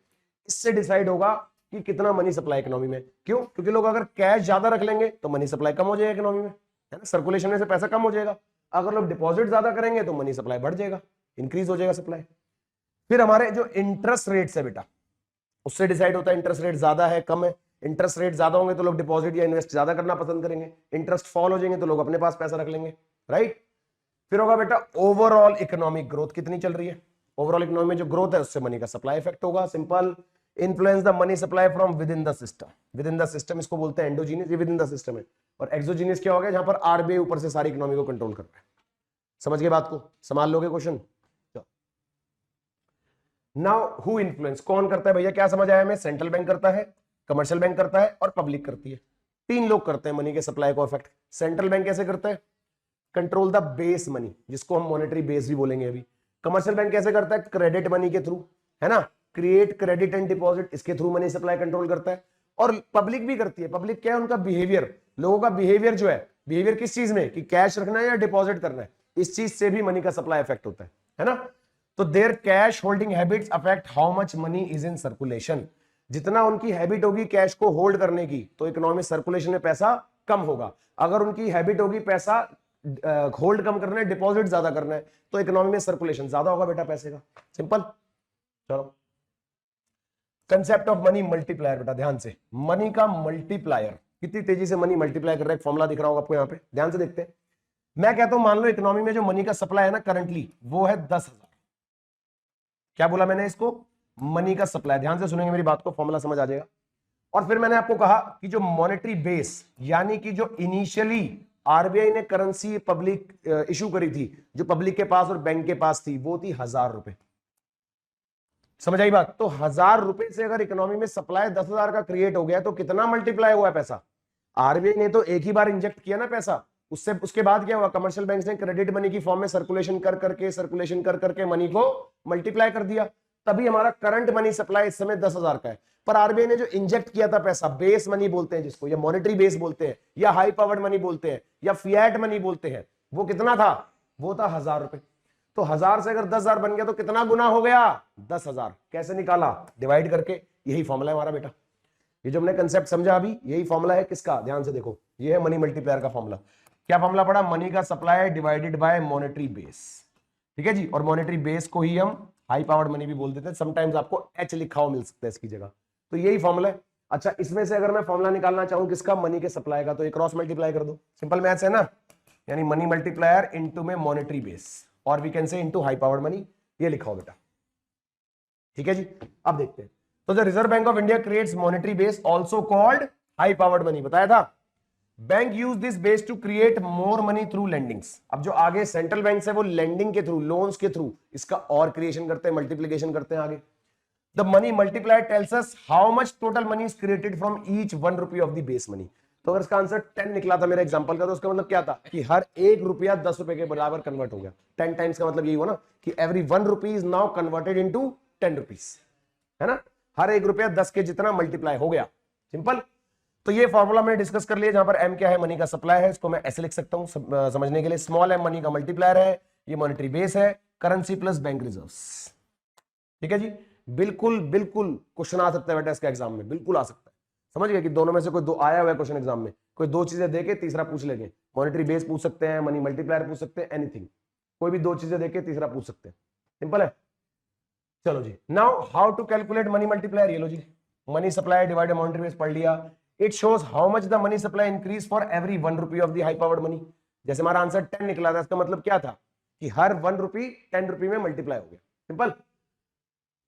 इससे डिसाइड होगा कि कितना मनी सप्लाई इकोनॉमी में। क्यों? क्योंकि लोग अगर कैश ज्यादा रख लेंगे तो मनी सप्लाई कम हो जाएगा इकोनॉमी में, है ना, सर्कुलेशन में से पैसा कम हो जाएगा। अगर लोग डिपॉजिट ज्यादा करेंगे तो मनी सप्लाई बढ़ जाएगा, इंक्रीज हो जाएगा सप्लाई। फिर हमारे जो इंटरेस्ट रेट्स है बेटा, उससे डिसाइड होता है इंटरेस्ट रेट ज्यादा है कम है। इंटरेस्ट रेट ज्यादा होंगे तो लोग डिपॉजिट या इन्वेस्ट ज्यादा करना पसंद करेंगे, इंटरेस्ट फॉल हो जाएंगे तो लोग अपने पास पैसा रख लेंगे, राइट। फिर होगा बेटा ओवरऑल इकोनॉमिक ग्रोथ कितनी चल रही है। ओवरऑल इकोनॉमी में जो ग्रोथ है उससे मनी का सप्लाई इफेक्ट होगा। Simple, influence the money supply from with in the system. With in the system इसको बोलते हैं एंडोजीनियस, ये विद इन द सिस्टम है। और एक्सोजीनियस क्या हो गया? जहां पर आरबीआई ऊपर से सारी इकोनॉमी को कंट्रोल कर रहा है। समझ गए बात को? संभाल लोगे क्वेश्चन? नाउ हु इन्फ्लुएंस, कौन करता है भैया? क्या समझ आया हमें? सेंट्रल बैंक करता है, कमर्शियल बैंक करता है और पब्लिक करती है। तीन लोग करते हैं मनी के सप्लाई को अफेक्ट। सेंट्रल बैंक कैसे करता है? कंट्रोल द बेस मनी, जिसको हम मॉनेटरी बेस भी बोलेंगे अभी। कमर्शियल बैंक कैसे करता है? क्रेडिट मनी के थ्रू, है ना, क्रिएट क्रेडिट एंड डिपॉजिट, इसके थ्रू मनी सप्लाई कंट्रोल करता है। और पब्लिक भी करती है। पब्लिक क्या है? उनका बिहेवियर, लोगों का बिहेवियर जो है, बिहेवियर किस चीज में, कि कैश रखना है या डिपॉजिट करना है, इस चीज से भी मनी का सप्लाई इफेक्ट होता है ना। तो their cash holding habits affect how much money is in circulation. जितना उनकी हैबिट होगी कैश को होल्ड करने की, तो इकोनॉमिक सर्कुलेशन में पैसा कम होगा। अगर उनकी हैबिट होगी पैसा होल्ड कम करना है, डिपॉजिट ज्यादा करना है, तो इकोनॉमी में सर्कुलेशन ज्यादा होगा बेटा पैसे का। सिंपल। चलो, कंसेप्ट ऑफ मनी मल्टीप्लायर बेटा ध्यान से। मनी का मल्टीप्लायर, कितनी तेजी से मनी मल्टीप्लाई कर रहा है, एक फॉर्मूला दिख रहा होगा आपको यहाँ पे, ध्यान से देखते हैं। मैं कहता हूं मान लो इकोनॉमी में जो मनी का सप्लाई है ना करंटली, वो है 10,000। क्या बोला मैंने? इसको मनी का सप्लाई, ध्यान से सुनेंगे मेरी बात को, फॉर्मूला समझ आ जाएगा। और फिर मैंने आपको कहा कि जो मॉनेटरी बेस, यानी कि जो इनिशियली आरबीआई ने करेंसी पब्लिक इशू करी थी, जो पब्लिक के पास और बैंक के पास थी, वो थी 1000 रुपए। समझ आई बात? तो 1000 रुपए से अगर इकोनॉमी में सप्लाई 10,000 का क्रिएट हो गया तो कितना मल्टीप्लाई हुआ है पैसा? आरबीआई ने तो एक ही बार इंजेक्ट किया ना पैसा, उससे उसके बाद क्या हुआ? कमर्शियल बैंक ने क्रेडिट मनी की फॉर्म में सर्कुलेशन कर करके मनी को मल्टीप्लाई कर दिया। तभी हमारा करंट मनी सप्लाई इस समय 10,000 का है। पर आरबीआई ने जो इंजेक्ट किया था पैसा, बेस मनी बोलते हैं जिसको, या मॉनेटरी बेस बोलते हैं, या हाई पावर्ड मनी बोलते हैं, या फिएट मनी बोलते हैं, वो कितना था? वो था 1000 रुपए। तो 1000 से अगर 10,000 बन गया तो कितना गुना हो गया? 10,000। कैसे निकाला? डिवाइड करके। यही फॉर्मूला है हमारा बेटा। ये जो हमने कंसेप्ट समझा अभी, यही फॉर्मूला है किसका? ध्यान से देखो, ये है मनी मल्टीप्लायर का फॉर्मूला। क्या फॉर्मूला पड़ा? मनी का supply divided by monetary base. ठीक है जी। और मॉनेटरी बेस को ही हम हाई पावर्ड मनी भी बोल देते हैं। समटाइम्स आपको एच लिखा हुआ मिल सकता है इसकी जगह। तो यही फॉर्मूला है। अच्छा, इसमें से अगर मैं फॉर्मूला निकालना चाहूं किसका? मनी के सप्लाई का, तो एक क्रॉस मल्टीप्लाई कर दो। सिंपल मैथ्स है ना, यानी मनी मल्टीप्लायर इनटू में मॉनेटरी बेस, और we can say into high powered money. ये लिखा हो बेटा। ठीक है जी। अब देखते हैं। तो the reserve bank of India creates monetary base also called high powered money, बताया था। Bank use this base to create more money through lendings. अब जो आगे सेंट्रल बैंक है वो लेंडिंग के थ्रू, लोन्स के थ्रू इसका और क्रिएशन करते हैं, मल्टीप्लिकेशन करते हैं आगे। The money multiplier tells us how much total money is created from each 1 rupee of the base money. तो अगर इसका आंसर 10 निकला था मेरे एग्जांपल का, तो उसका मतलब क्या था? कि हर 1 रुपया 10 रुपए के बराबर कन्वर्ट हो गया। 10 टाइम्स का मतलब यही हुआ ना, कि every 1 rupee is now converted into 10 rupees, है ना। हर 1 रुपया 10 के जितना मल्टीप्लाई हो गया। सिंपल। तो ये फॉर्मूला मैंने डिस्कस कर लिया, जहां पर एम क्या है? मनी का सप्लाई है। इसको मैं ऐसे लिख सकता हूं समझने के लिए। स्मॉल एम मनी का मल्टीप्लायर है, ये मॉनेटरी बेस है, करेंसी प्लस बैंक रिजर्व्स। ठीक है जी। बिल्कुल बिल्कुल क्वेश्चन आ सकता है बेटा इसका एग्जाम में, बिल्कुल आ सकता है। समझ गए कि दोनों में से कोई दो आया हुआ है क्वेश्चन एग्जाम में, कोई दो चीजें देके तीसरा पूछ लेंगे, मॉनेटरी बेस पूछ सकते हैं, मनी मल्टीप्लायर पूछ सकते हैं, एनीथिंग, कोई भी दो चीजें देके तीसरा पूछ सकते हैं, सिंपल है। चलो जी, now how to calculate money multiplier, ये लो जी, money supply divided monetary base पढ़ लिया। It shows how much the money supply increase for every 1 rupee of the high powered money. जैसे हमारा आंसर 10 निकला था, इसका मतलब क्या था कि हर 1 रुपी 10 रुपी में मल्टीप्लाई हो गया, सिंपल।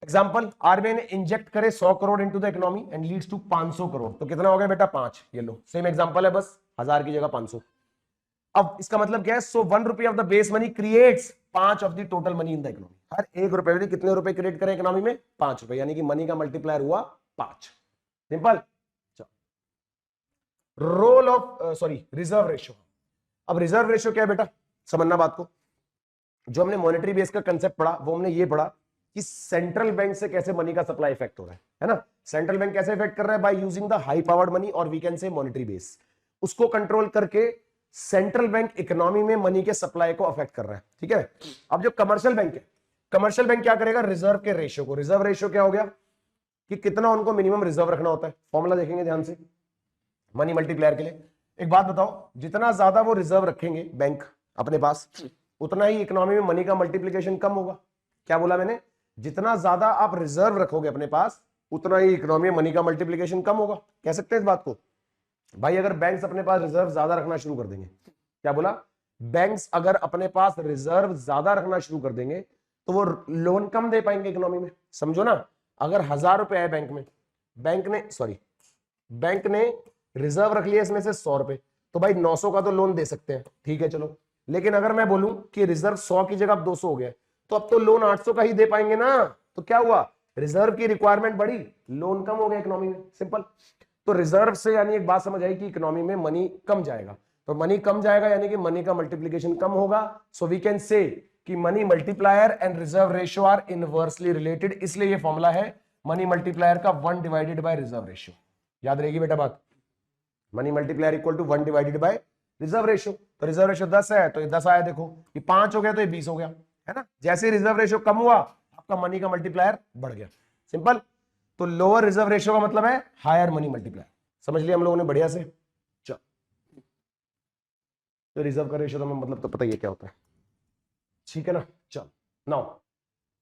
एग्जांपल, आरबीआई ने इंजेक्ट करे 100 crore into the economy and leads to 500 crore, तो कितना हो गया बेटा 5, ये लो सेम एग्जांपल है, बस 1000 की जगह 500। अब इसका मतलब क्या है, so 1 rupee of the base money creates 5 of the total money in the economy. हर 1 रुपए में कितने रुपए क्रिएट करें इकोनॉमी में, 5 रुपए, यानी कि मनी का मल्टीप्लायर हुआ 5, simple. Role of reserve ratio. अब रिजर्व रेशियो क्या है बेटा, समझना बात को। जो हमने मॉनेटरी बेस का कंसेप्ट पढ़ा वो हमने ये पढ़ा कि सेंट्रल बैंक से कैसे मनी का सप्लाई इफेक्ट हो रहा है ना। सेंट्रल बैंक कैसे इफेक्ट कर रहा है, by using the high powered money और we can say monetary base, उसको कंट्रोल करके सेंट्रल बैंक इकोनॉमी में मनी के सप्लाई को अफेक्ट कर रहा है, ठीक है। अब जो कमर्शियल बैंक है, कमर्शियल बैंक क्या करेगा, रिजर्व के रेशियो को, रिजर्व रेशियो क्या हो गया कि कितना उनको मिनिमम रिजर्व रखना होता है, फॉर्मूला देखेंगे ध्यान से मनी मल्टीप्लायर के लिए। एक बात बताओ, जितना ज्यादा वो रिजर्व रखेंगे बैंक अपने पास, उतना ही इकोनॉमी में मनी का मल्टीप्लिकेशन कम होगा। क्या बोला मैंने, जितना ज्यादा आप रिजर्व रखोगे अपने पास, उतना ही इकोनॉमी में मनी का मल्टीप्लिकेशन कम होगा। कह सकते हैं इस बात को भाई, अगर बैंक्स अपने पास रिजर्व ज्यादा रखना शुरू कर देंगे, क्या बोला, बैंक्स अगर अपने पास रिजर्व ज्यादा रखना शुरू कर देंगे तो वो लोन कम दे पाएंगे इकोनॉमी में। समझो ना, अगर 1000 रुपए है बैंक में, बैंक ने रिजर्व रख लिया इसमें से 100 रुपए, तो भाई 900 का तो लोन दे सकते हैं, ठीक है चलो। लेकिन अगर मैं बोलूं कि रिजर्व 100 की जगह अब 200 हो गया, तो अब तो लोन 800 का ही दे पाएंगे ना। तो क्या हुआ, रिजर्व की रिक्वायरमेंट बढ़ी, लोन कम हो गया इकोनॉमी में, सिंपल। तो रिजर्व से यानी एक बात समझ आई कि इकोनॉमी में मनी कम जाएगा, तो मनी कम जाएगा यानी कि मनी का मल्टीप्लिकेशन कम होगा। सो वी कैन से कि money multiplier and reserve ratio are inversely related, इसलिए ये फॉर्मूला है मनी मल्टीप्लायर का 1 डिवाइडेड बाय रिजर्व रेशियो। याद रहेगी बेटा बात, money multiplier equal to 1 divided by reserve ratio. तो रिजर्व रेशियो 10 है तो ये 10 आया, देखो ये 5 हो गया तो ये 20 हो गया, है ना। जैसे रिजर्व रेशियो कम हुआ आपका मनी का मल्टीप्लायर बढ़ गया, सिंपल। तो लोअर रिजर्व रेशियो का मतलब है हायर मनी मल्टीप्लायर, समझ लिया हम लोगों ने बढ़िया से। चल, तो रिजर्व का रेशियो तो मतलब तो पता ही है क्या होता है, ठीक है ना। चल नाउ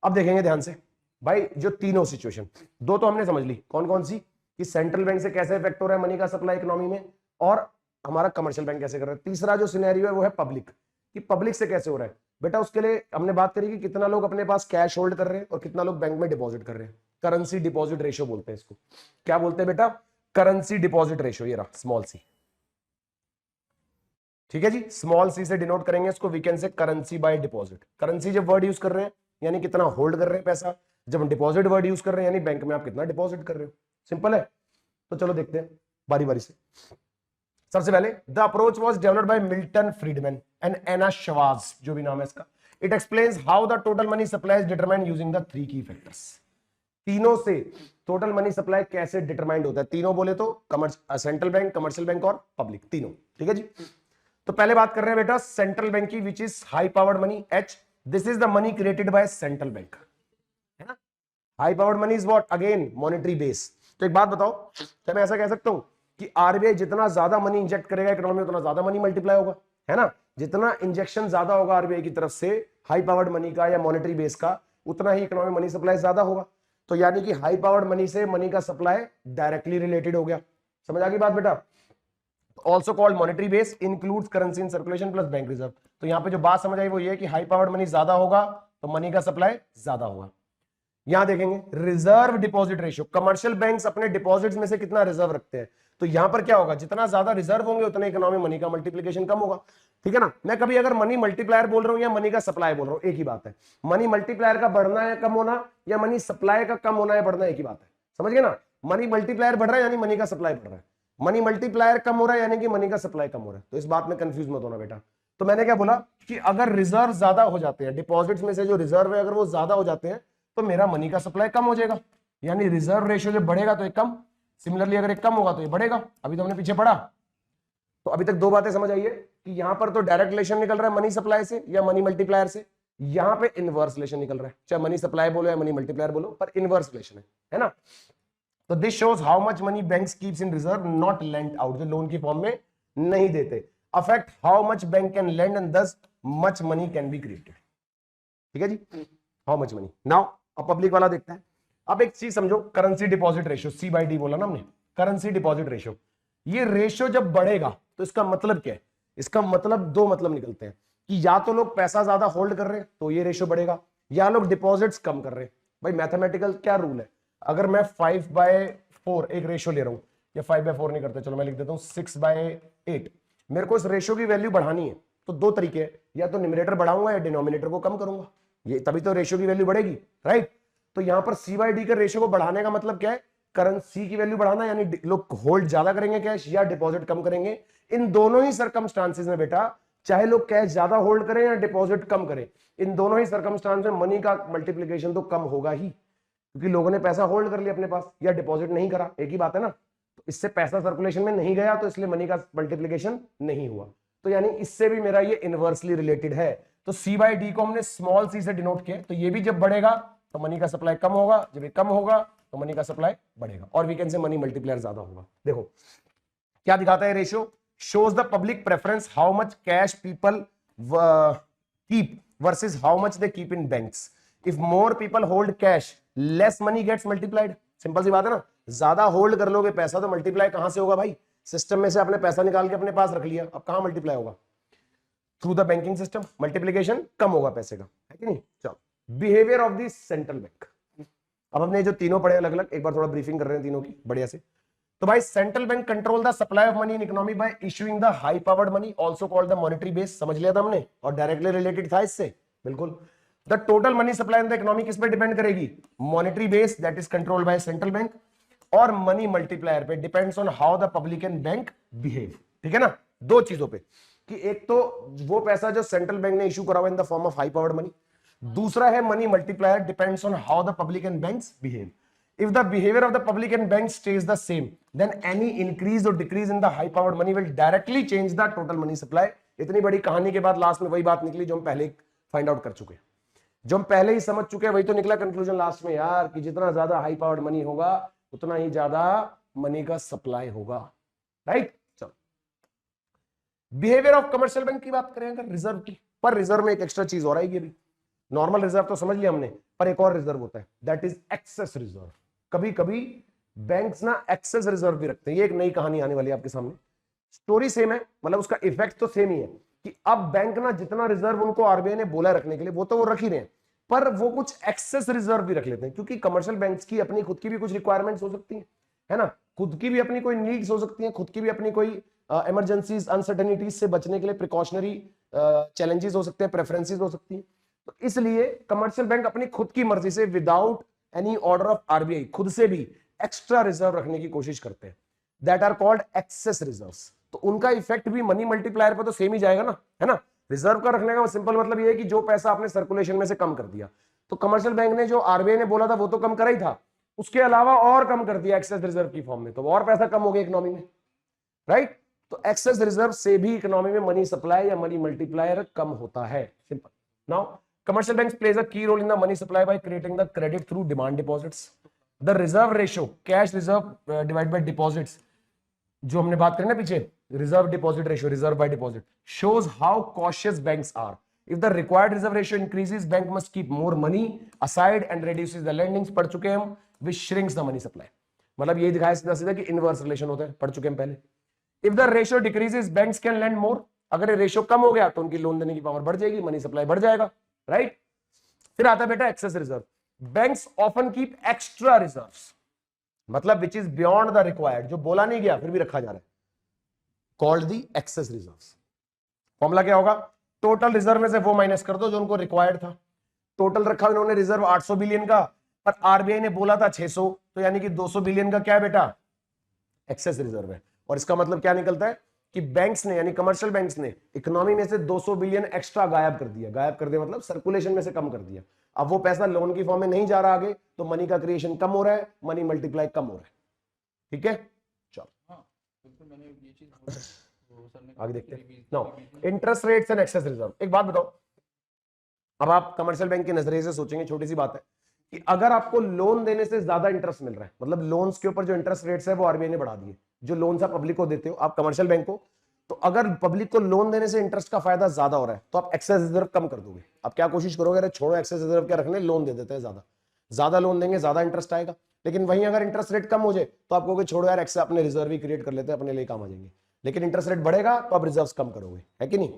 अब देखेंगे ध्यान से भाई, जो तीनों सिचुएशन, दो तो हमने समझ ली, कौन कौन सी, कि सेंट्रल बैंक से कैसे इफेक्ट हो रहा है मनी का सप्लाई इकोनॉमी में, और हमारा कमर्शियल बैंक कैसे कर रहा है। तीसरा जो सिनेरियो है वो है पब्लिक, कि पब्लिक से कैसे हो रहा है। बेटा उसके लिए हमने बात करी कि कितना लोग अपने पास कैश होल्ड कर रहे हैं और कितना लोग बैंक में डिपॉजिट कर रहे हैं। करेंसी डिपॉजिट रेशियो बोलते हैं इसको। क्या बोलते हैं बेटा, करेंसी डिपॉजिट रेशियो, ये रहा स्मॉल सी, ठीक है जी। स्मॉल सी से डिनोट करेंगे इसको, we can say currency by deposit. Currency जब वर्ड यूज कर रहे हैं यानी कितना होल्ड कर रहे हैं पैसा, जब हम डिपॉजिट वर्ड यूज कर रहे हैं यानी बैंक में आप कितना डिपॉजिट कर रहे हो, सिंपल है। तो चलो देखते हैं बारी बारी से। सबसे पहले the approach was developed by Milton Friedman and Anna शवाज, जो भी नाम है इसका। It explains how the total money supply is determined using the 3 key factors. तीनों से टोटल मनी सप्लाई कैसे डिटरमाइंड होता है, तीनों बोले तो सेंट्रल बैंक, कमर्शियल बैंक और पब्लिक, तीनों, ठीक है जी। तो पहले बात कर रहे हैं बेटा सेंट्रल बैंक की, which is high powered money, H. This is the money created by central bank, है ना। High powered money is what, again monetary base. तो एक बात बताओ, क्या मैं ऐसा कह सकता हूं कि आरबीआई जितना ज्यादा मनी इंजेक्ट करेगा इकोनॉमी में उतना ज्यादा मनी मल्टीप्लाई होगा, है ना। जितना इंजेक्शन ज्यादा होगा आरबीआई की तरफ से हाई पावर्ड मनी का या मॉनेटरी बेस का, उतना ही इकोनॉमी मनी सप्लाई ज्यादा होगा। तो यानी कि हाई पावर्ड मनी से मनी का सप्लाई डायरेक्टली रिलेटेड हो गया। समझ आ गई बात बेटा। Also called monetary base includes currency in circulation plus bank reserve. तो यहां पे जो बात समझ आई वो ये कि हाई पावर्ड मनी ज्यादा होगा तो मनी का सप्लाई ज्यादा होगा। यहां देखेंगे reserve deposit ratio, commercial banks अपने डिपॉजिट्स में से कितना रिजर्व रखते हैं। तो यहां पर क्या होगा, जितना ज्यादा रिजर्व होंगे उतना इकोनॉमी मनी का मल्टीप्लिकेशन कम होगा, ठीक है ना। मैं कभी अगर मनी मल्टीप्लायर बोल रहा हूं या मनी का सप्लाई बोल रहा हूं, एक ही बात है। मनी मल्टीप्लायर का बढ़ना या कम होना या मनी सप्लाई का कम होना या बढ़ना, एक ही बात है, समझ गए ना। मनी मल्टीप्लायर बढ़ रहा है यानी मनी का सप्लाई बढ़ रहा है, मनी मल्टीप्लायर कम हो रहा है यानी कि मनी का सप्लाई कम हो रहा है। तो इस बात में कंफ्यूज मत होना बेटा। तो मैंने क्या बोला कि अगर रिजर्व ज्यादा हो जाते हैं, डिपॉजिट्स में से जो रिजर्व है अगर वो ज्यादा हो जाते हैं तो मेरा मनी का सप्लाई कम हो जाएगा, यानी रिजर्व रेशियो जब बढ़ेगा तो एक कम, सिमिलरली अगर एक कम होगा तो ये बढ़ेगा। अभी तो हमने पीछे पढ़ा। तो अभी तक दो बातें समझ आई है कि यहां पर तो डायरेक्ट रिलेशन निकल रहा है मनी सप्लाई से या मनी मल्टीप्लायर से, यहां पे इनवर्स रिलेशन निकल रहा है, चाहे मनी सप्लाई बोलो या मनी मल्टीप्लायर बोलो, पर इनवर्स रिलेशन है ना। तो this shows how much money banks keeps in reserve not lent out, जो लोन की फॉर्म में नहीं देते, affect how much bank can lend and thus much money can be created. ठीक है जी, हाउ मच मनी। नाउ अब public वाला देखते हैं। अब एक चीज समझो, करेंसी डिपॉजिट रेशियो, C/D बोला ना हमने, करेंसी डिपॉजिट रेशियो। ये रेशियो जब बढ़ेगा तो इसका मतलब क्या है? इसका मतलब दो मतलब निकलते हैं कि या तो लोग पैसा ज्यादा होल्ड कर रहे हैं तो ये रेशियो बढ़ेगा, या लोग डिपॉजिट्स कम कर रहे हैं। भाई मैथमेटिकल क्या रूल है, अगर मैं 5/4 एक रेशियो ले रहा हूं, या 5/4 नहीं करते, चलो मैं लिख देता हूं 6/8, मेरे को इस रेशियो की वैल्यू बढ़ानी है तो दो तरीके हैं, या तो न्यूमरेटर बढ़ाऊंगा या डिनोमिनेटर को कम करूंगा, ये तभी तो रेशियो की वैल्यू बढ़ेगी, राइट। तो यहां पर C/D के रेशियो को बढ़ाने का मतलब क्या है? करेंसी की वैल्यू बढ़ाना, यानी लोग होल्ड ज्यादा करेंगे कैश या डिपॉजिट कम करेंगे। इन दोनों ही सरकमस्टांसेस में बेटा, चाहे लोग कैश ज्यादा होल्ड करें या डिपॉजिट कम करें, इन दोनों ही सरकमस्टांस में मनी का मल्टीप्लीकेशन तो कम होगा ही, क्योंकि लोगों ने पैसा होल्ड कर लिया अपने पास या डिपॉजिट नहीं करा, एक ही बात है ना। तो इससे पैसा सर्कुलेशन में नहीं गया तो इसलिए मनी का मल्टीप्लीकेशन नहीं हुआ। तो यानी इससे भी मेरा ये इनवर्सली रिलेटेड है। तो C/D को हमने स्मॉल c से डिनोट किया, तो ये भी जब बढ़ेगा तो मनी का सप्लाई कम होगा, जब ये कम होगा तो मनी का सप्लाई बढ़ेगा, और we can say money multiplier ज्यादा होगा। देखो क्या दिखाता है ratio, shows the public preference how much cash people keep versus how much they keep in banks. If more people hold cash less money gets multiplied. Simple सी बात है ना, ज्यादा होल्ड कर लोगे पैसा तो मल्टीप्लाई कहां से होगा भाई? सिस्टम में से आपने पैसा निकाल के अपने पास रख लिया, अब कहां मल्टीप्लाई होगा? Through the banking system, multiplication कम होगा पैसे का, है कि नहीं। चलो, behaviour of the central bank. अब हमने जो तीनों पढ़े अलग अलग, एक बार थोड़ा ब्रीफिंग कर रहे हैं तीनों की बढ़िया से। तो भाई central bank control the supply of money in economy bye issuing the high powered money, also called the monetary base. समझ लिया था हमने, और डायरेक्टली रिलेटेड था इससे, बिल्कुल। The total money supply in the economy किस पे डिपेंड करेगी? Monetary base, that is controlled by central bank, और मनी मल्टीप्लायर पे depends on how the public and bank behave. ठीक है ना, दो चीजों पे, कि एक तो वो पैसा जो सेंट्रल बैंक ने इशू करा हुआ इन the form of high powered money, दूसरा है money multiplier depends on how the public and banks behave. If the behavior of the public and banks stays the same, then any increase or decrease in the high powered money will directly change the total money supply. इतनी बड़ी कहानी के बाद last में वही बात निकली जो हम पहले फाइंड आउट कर चुके हैं, जो हम पहले ही समझ चुके हैं, वही तो निकला कंक्लूजन लास्ट में यार, कि जितना ज्यादा हाई पावर्ड मनी होगा उतना ही ज्यादा मनी का सप्लाई होगा, राइट। चलो, बिहेवियर ऑफ कमर्शियल बैंक की बात करें अगर रिजर्व की, पर रिजर्व में एक एक्स्ट्रा चीज हो रहा है, ये भी नॉर्मल रिजर्व तो समझ लिया हमने, पर एक और रिजर्व होता है, दैट इज एक्सेस रिजर्व। कभी कभी बैंक्स ना एक्सेस रिजर्व भी रखते हैं, ये एक नई कहानी आने वाली है आपके सामने। स्टोरी सेम है, मतलब उसका इफेक्ट तो सेम ही है, कि अब बैंक ना जितना रिजर्व उनको आरबीआई ने बोला रखने के लिए वो तो वो रख ही रहे हैं, पर वो कुछ एक्सेस रिजर्व भी रख लेते हैं, क्योंकि कमर्शियल बैंक्स की अपनी खुद की भी कुछ रिक्वायरमेंट्स हो सकती है ना, खुद की भी अपनी कोई नीड्स हो सकती है, खुद की भी अपनी कोई इमरजेंसीज अनसर्टेनिटीज से बचने के लिए प्रिकॉशनरी चैलेंजेस हो सकते हैं, प्रेफरेंसेस हो सकती है। तो इसलिए कमर्शियल बैंक अपनी खुद की मर्जी से without any order of RBI खुद से भी एक्स्ट्रा रिजर्व रखने की कोशिश करते हैं, that are called excess reserves. तो उनका इफेक्ट भी मनी मल्टीप्लायर पर तो सेम ही जाएगा ना, है ना। रिजर्व का रखने का सिंपल मतलब ये है कि जो पैसा आपने सर्कुलेशन में से कम कर दिया, तो कमर्शियल बैंक ने जो आरबीआई ने बोला था वो तो कम करा ही था, उसके अलावा और कम कर दिया एक्सेस रिजर्व की फॉर्म में, तो और पैसा कम हो गया इकोनॉमी में, राइट। तो एक्सेस रिजर्व से भी इकोनॉमी में मनी सप्लाई या मनी मल्टीप्लायर कम होता है, simple. Now commercial banks plays a key role in the money supply by creating the credit through demand deposits. The reserve ratio, cash reserve divided by deposits, जो हमने बात करी ना पीछे, reserve deposit ratio, reserve by deposit, shows how cautious banks are. If the required reserve ratio increases, bank must keep more money aside and reduces the lendings, पढ़ चुके हैं हम, which shrinks the money supply. मतलब ये दिखाया सीधा सीधा कि इनवर्स रिलेशन होता है, पढ़ चुके हैं पहले। If the ratio decreases, banks can lend more. अगर ये रेशियो कम हो गया तो उनकी लोन देने की पावर बढ़ जाएगी, मनी सप्लाई बढ़ जाएगा, राइट। फिर आता है बेटा excess reserve. Banks often keep extra reserves, मतलब which is beyond the required, जो बोला नहीं गया फिर भी रखा जा रहा है, called the excess reserves. Formula क्या होगा? टोटल रिजर्व में से वो माइनस कर दो जो उनको रिक्वायर्ड था। टोटल रखा इन्होंने रिजर्व 800 बिलियन का, पर आरबीआई ने बोला था 600, तो यानी कि 200 बिलियन का क्या है बेटा? एक्सेस रिजर्व है। और इसका मतलब क्या निकलता है कि बैंक्स ने, यानी कमर्शियल बैंक्स ने इकोनॉमी में से 200 बिलियन एक्स्ट्रा गायब कर दिया। गायब कर दिया मतलब सर्कुलेशन में से कम कर दिया। अब वो पैसा लोन की फॉर्म में नहीं जा रहा आगे, तो मनी का क्रिएशन कम हो रहा है, मनी मल्टीप्लाई कम हो रहा है। ठीक है, चलो आगे देखते हैं। Now interest rates and excess reserve. एक बात बताओ, अब आप कमर्शियल बैंक के नजरिए से सोचेंगे, छोटी सी बात है कि अगर आपको लोन देने से ज्यादा इंटरेस्ट मिल रहा है, मतलब लोन्स के ऊपर जो इंटरेस्ट रेट्स है वो आरबीआई ने बढ़ा दिए, जो लोन्स आप पब्लिक को देते हो, आप कमर्शियल बैंक को, तो अगर पब्लिक को लोन देने से इंटरेस्ट का फायदा ज्यादा हो रहा है तो आप एक्सेस रिजर्व कम कर दोगे। आप क्या कोशिश करोगे, अरे छोड़ो एक्सेस रिजर्व क्या रखने, लोन दे देते हैं, ज्यादा ज्यादा लोन देंगे ज्यादा इंटरेस्ट आएगा। लेकिन वहीं अगर इंटरेस्ट रेट कम हो जाए तो आप कहोगे छोड़ो यार एक्सेस, अपने रिजर्व ही क्रिएट कर लेते हैं, अपने लिए काम आ जाएंगे। लेकिन इंटरेस्ट रेट बढ़ेगा तो आप रिजर्व कम करोगे, है कि नहीं?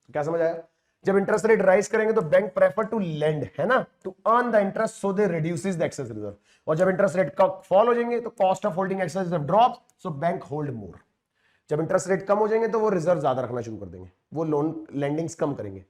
क्या समझ आया? जब इंटरेस्ट रेट राइज करेंगे तो बैंक प्रेफर टू लेंड, है ना, to earn the interest, so they reduces the excess reserve. और जब इंटरेस्ट रेट फॉल हो जाएंगे तो cost of holding excess reserve drop, so bank hold more. जब इंटरेस्ट रेट कम हो जाएंगे तो वो रिजर्व ज्यादा रखना शुरू कर देंगे, वो लोन लेंडिंग्स कम करेंगे।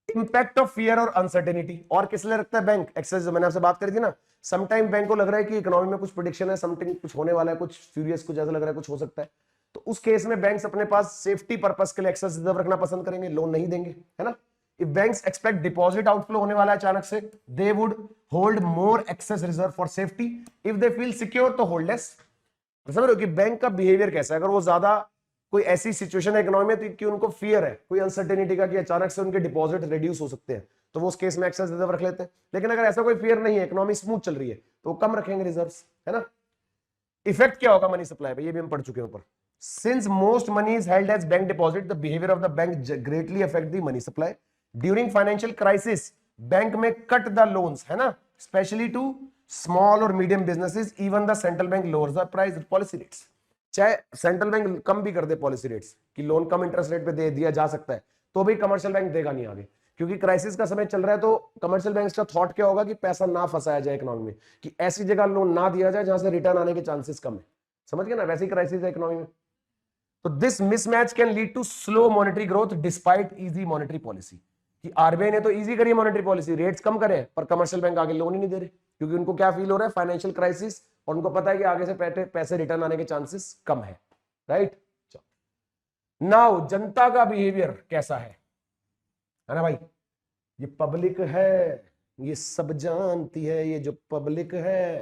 इंपैक्ट ऑफ फियर और अनसर्टेनिटी, और किस लिए रखता है बैंक एक्सेस? मैंने आपसे बात करी थी ना, समटाइम बैंक को लग रहा है कि इकोनॉमी में कुछ प्रेडिक्शन है, समथिंग कुछ होने वाला है, कुछ फ्यूरियस, कुछ ऐसा लग रहा है कुछ हो सकता है, तो उस केस में बैंक्स अपने पास सेफ्टी पर्पस के लिए एक्सेस रिजर्व रखना पसंद करेंगे, लोन नहीं देंगे, है ना। If banks expect deposit outflow होने वाला है अचानक से, they would hold more excess reserve for safety. If they feel secure तो होल्ड लेस। समझ रहे हो कि बैंक का बिहेवियर कैसा है? अगर वो ज्यादा कोई ऐसी सिचुएशन है इकोनॉमी में कि उनको फियर है कोई अनसर्टेनिटी का कि अचानक से उनके डिपॉजिट रिड्यूस हो सकते हैं, तो वो उस केस में एक्सेस रिजर्व रख लेते हैं। लेकिन अगर ऐसा कोई फियर नहीं है, इकोनॉमी स्मूथ चल रही है, तो वो कम रखेंगे रिजर्व्स, है ना। इफेक्ट क्या होगा मनी सप्लाई पे, ये भी हम पढ़ चुके हैं ऊपर। Since most money is held as bank deposit, the behaviour of the bank greatly affect the money supply. During financial crisis bank में कट द लोन्स, है ना, स्पेशली टू स्मॉल और medium businesses, even the central bank lowers the price policy rates. चाहे central bank कम भी कर दे policy rates कि लोन कम इंटरेस्ट रेट पे दे दिया जा सकता है, तो भी कमर्शियल बैंक देगा नहीं आगे, क्योंकि क्राइसिस का समय चल रहा है। तो कमर्शियल बैंक्स का थॉट क्या होगा कि पैसा ना फंसाया जाए इकोनॉमी में, कि ऐसी जगह लोन ना दिया जाए जहां से रिटर्न आने के चांसेस कम है। समझ गए ना, वैसी क्राइसिस है इकोनॉमी में। तो this mismatch can lead to slow monetary growth despite easy monetary policy, कि आरबीआई ने तो इजी करी मॉनेटरी पॉलिसी, रेट्स कम करे, पर कमर्शियल बैंक आगे लोन ही नहीं दे रहे, क्योंकि उनको क्या फील हो रहा है, फाइनेंशियल क्राइसिस, और उनको पता है कि आगे से पैसे रिटर्न आने के चांसेस कम है, राइट। नाउ जनता का बिहेवियर कैसा है ना भाई? ये पब्लिक है, ये सब जानती है, ये जो पब्लिक है,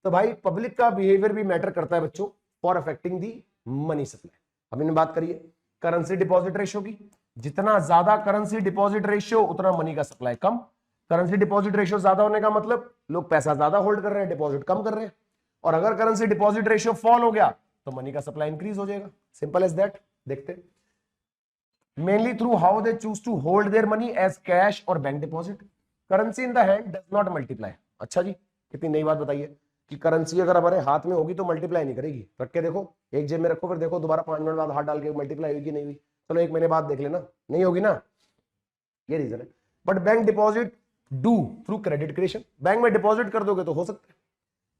तो भाई पब्लिक का बिहेवियर भी मैटर करता है बच्चों for affecting the money supply. अभी हमने बात करी है करेंसी डिपॉजिट रेशियो की, जितना ज्यादा करेंसी डिपॉजिट रेशियो उतना मनी का सप्लाई कम। करेंसी डिपॉजिट रेशियो ज्यादा होने का मतलब लोग पैसा ज्यादा होल्ड कर रहे हैं, डिपॉजिट कम कर रहे हैं। और अगर करेंसी डिपॉजिट रेशियो फॉल हो गया तो मनी का सप्लाई इंक्रीज हो जाएगा, सिंपल एज दैट। देखते mainly through how they choose to hold their money as cash और bank deposit. Currency in the hand does not multiply. अच्छा जी, कितनी नई बात बताइए कि करेंसी अगर हमारे हाथ में होगी तो मल्टीप्लाई नहीं करेगी। रख के देखो, एक जेब में रखो, फिर देखो दोबारा 5 मिनट बाद हाथ डाल के मल्टीप्लाई हुई कि नहीं हुई। चलो 1 महीने बाद देख लेना, नहीं होगी ना, ये रीजन है। But bank deposit do through credit creation. Bank में डिपॉजिट कर दोगे तो हो सकता है।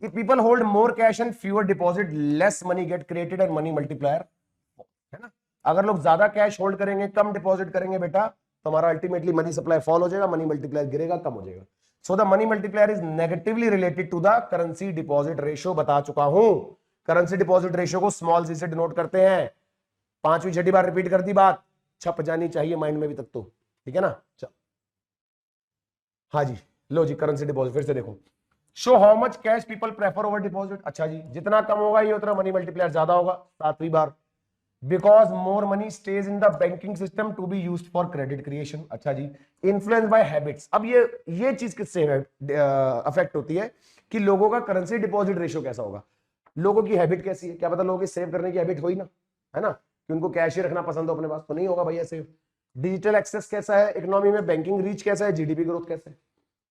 If people hold more cash and fewer deposit, less money get created and money multiplier, है ना। अगर लोग ज्यादा कैश होल्ड करेंगे, कम डिपॉजिट करेंगे बेटा, तो हमारा अल्टीमेटली मनी सप्लाई फॉल हो जाएगा, मनी मल्टीप्लायर गिरेगा, कम हो जाएगा। So the money multiplier is negatively related to the currency deposit ratio. बता चुका हूं, करेंसी डिपॉजिट रेशियो को स्मॉल सी से डिनोट करते हैं। 5वीं 6ठी बार रिपीट कर दी बात, छप जानी चाहिए माइंड में भी तक तो, ठीक है ना। चल हाँ जी, लो जी, करेंसी डिपॉजिट फिर से देखो। Show how much cash people prefer over deposit. अच्छा जी, जितना कम होगा ये उतना मनी मल्टीप्लायर ज्यादा होगा। 7वीं बार, because more money stays in the banking system to be used for credit creation. अच्छा जी, इन्फ्लुएंस बाय हैबिट्स। अब ये चीज किससे अफेक्ट होती है कि लोगों का करेंसी डिपॉजिट रेशियो कैसा होगा, लोगों की हैबिट कैसी है। क्या पता लोगों की सेव करने की हैबिट हो ही ना, है ना, कि उनको कैश ही रखना पसंद हो अपने पास, तो नहीं होगा भैया सेव। डिजिटल एक्सेस कैसा है इकोनॉमी में, बैंकिंग रीच कैसा है, जीडीपी ग्रोथ कैसा है।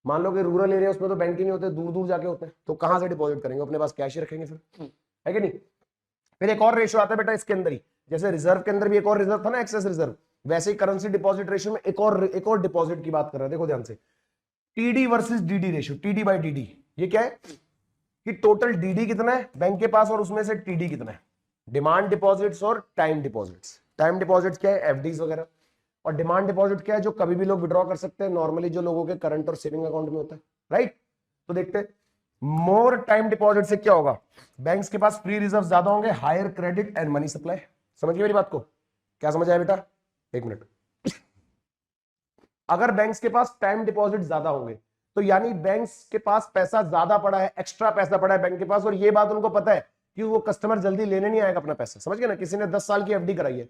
मान लो कि रूरल एरिया उसमें तो बैंक ही नहीं होते, दूर दूर जाके होते हैं, तो कहां से डिपॉजिट करेंगे, अपने पास कैश ही रखेंगे फिर, है कि नहीं। फिर एक और रेशियो आता है बेटा इसके अंदर ही, जैसे रिजर्व के अंदर भी एक और रिजर्व था ना, एक्सेस रिजर्व, वैसे ही करेंसी डिपॉजिट रेशियो में एक और डिपॉजिट की बात कर रहे हैं। देखो ध्यान से, TD versus DD ratio, TD by DD. ये क्या है कि टोटल डीडी कितना है बैंक के पास और उसमें से टीडी कितना है, डिमांड डिपॉजिट्स और टाइम डिपॉजिट्स। टाइम डिपॉजिट्स क्या है, एफडीज वगैरह, और डिमांड डिपॉजिट क्या है, जो कभी भी लोग विड्रॉ कर सकते हैं, नॉर्मली जो लोगों के करंट और सेविंग अकाउंट में होता है, राइट। तो देखते हैं मोर टाइम डिपॉजिट से क्या होगा, बैंक्स के पास फ्री रिजर्व ज्यादा होंगे, higher credit and money supply. समझिए मेरी बात को, क्या समझ आया बेटा? एक मिनट। अगर बैंक्स के पास टाइम डिपॉजिट ज्यादा होंगे तो यानी बैंक्स के पास पैसा ज्यादा पड़ा है, एक्स्ट्रा पैसा पड़ा है बैंक के पास, और ये बात उनको पता है कि वो कस्टमर जल्दी लेने नहीं आएगा अपना पैसा। समझ गए ना, किसी ने 10 साल की एफडी कराई है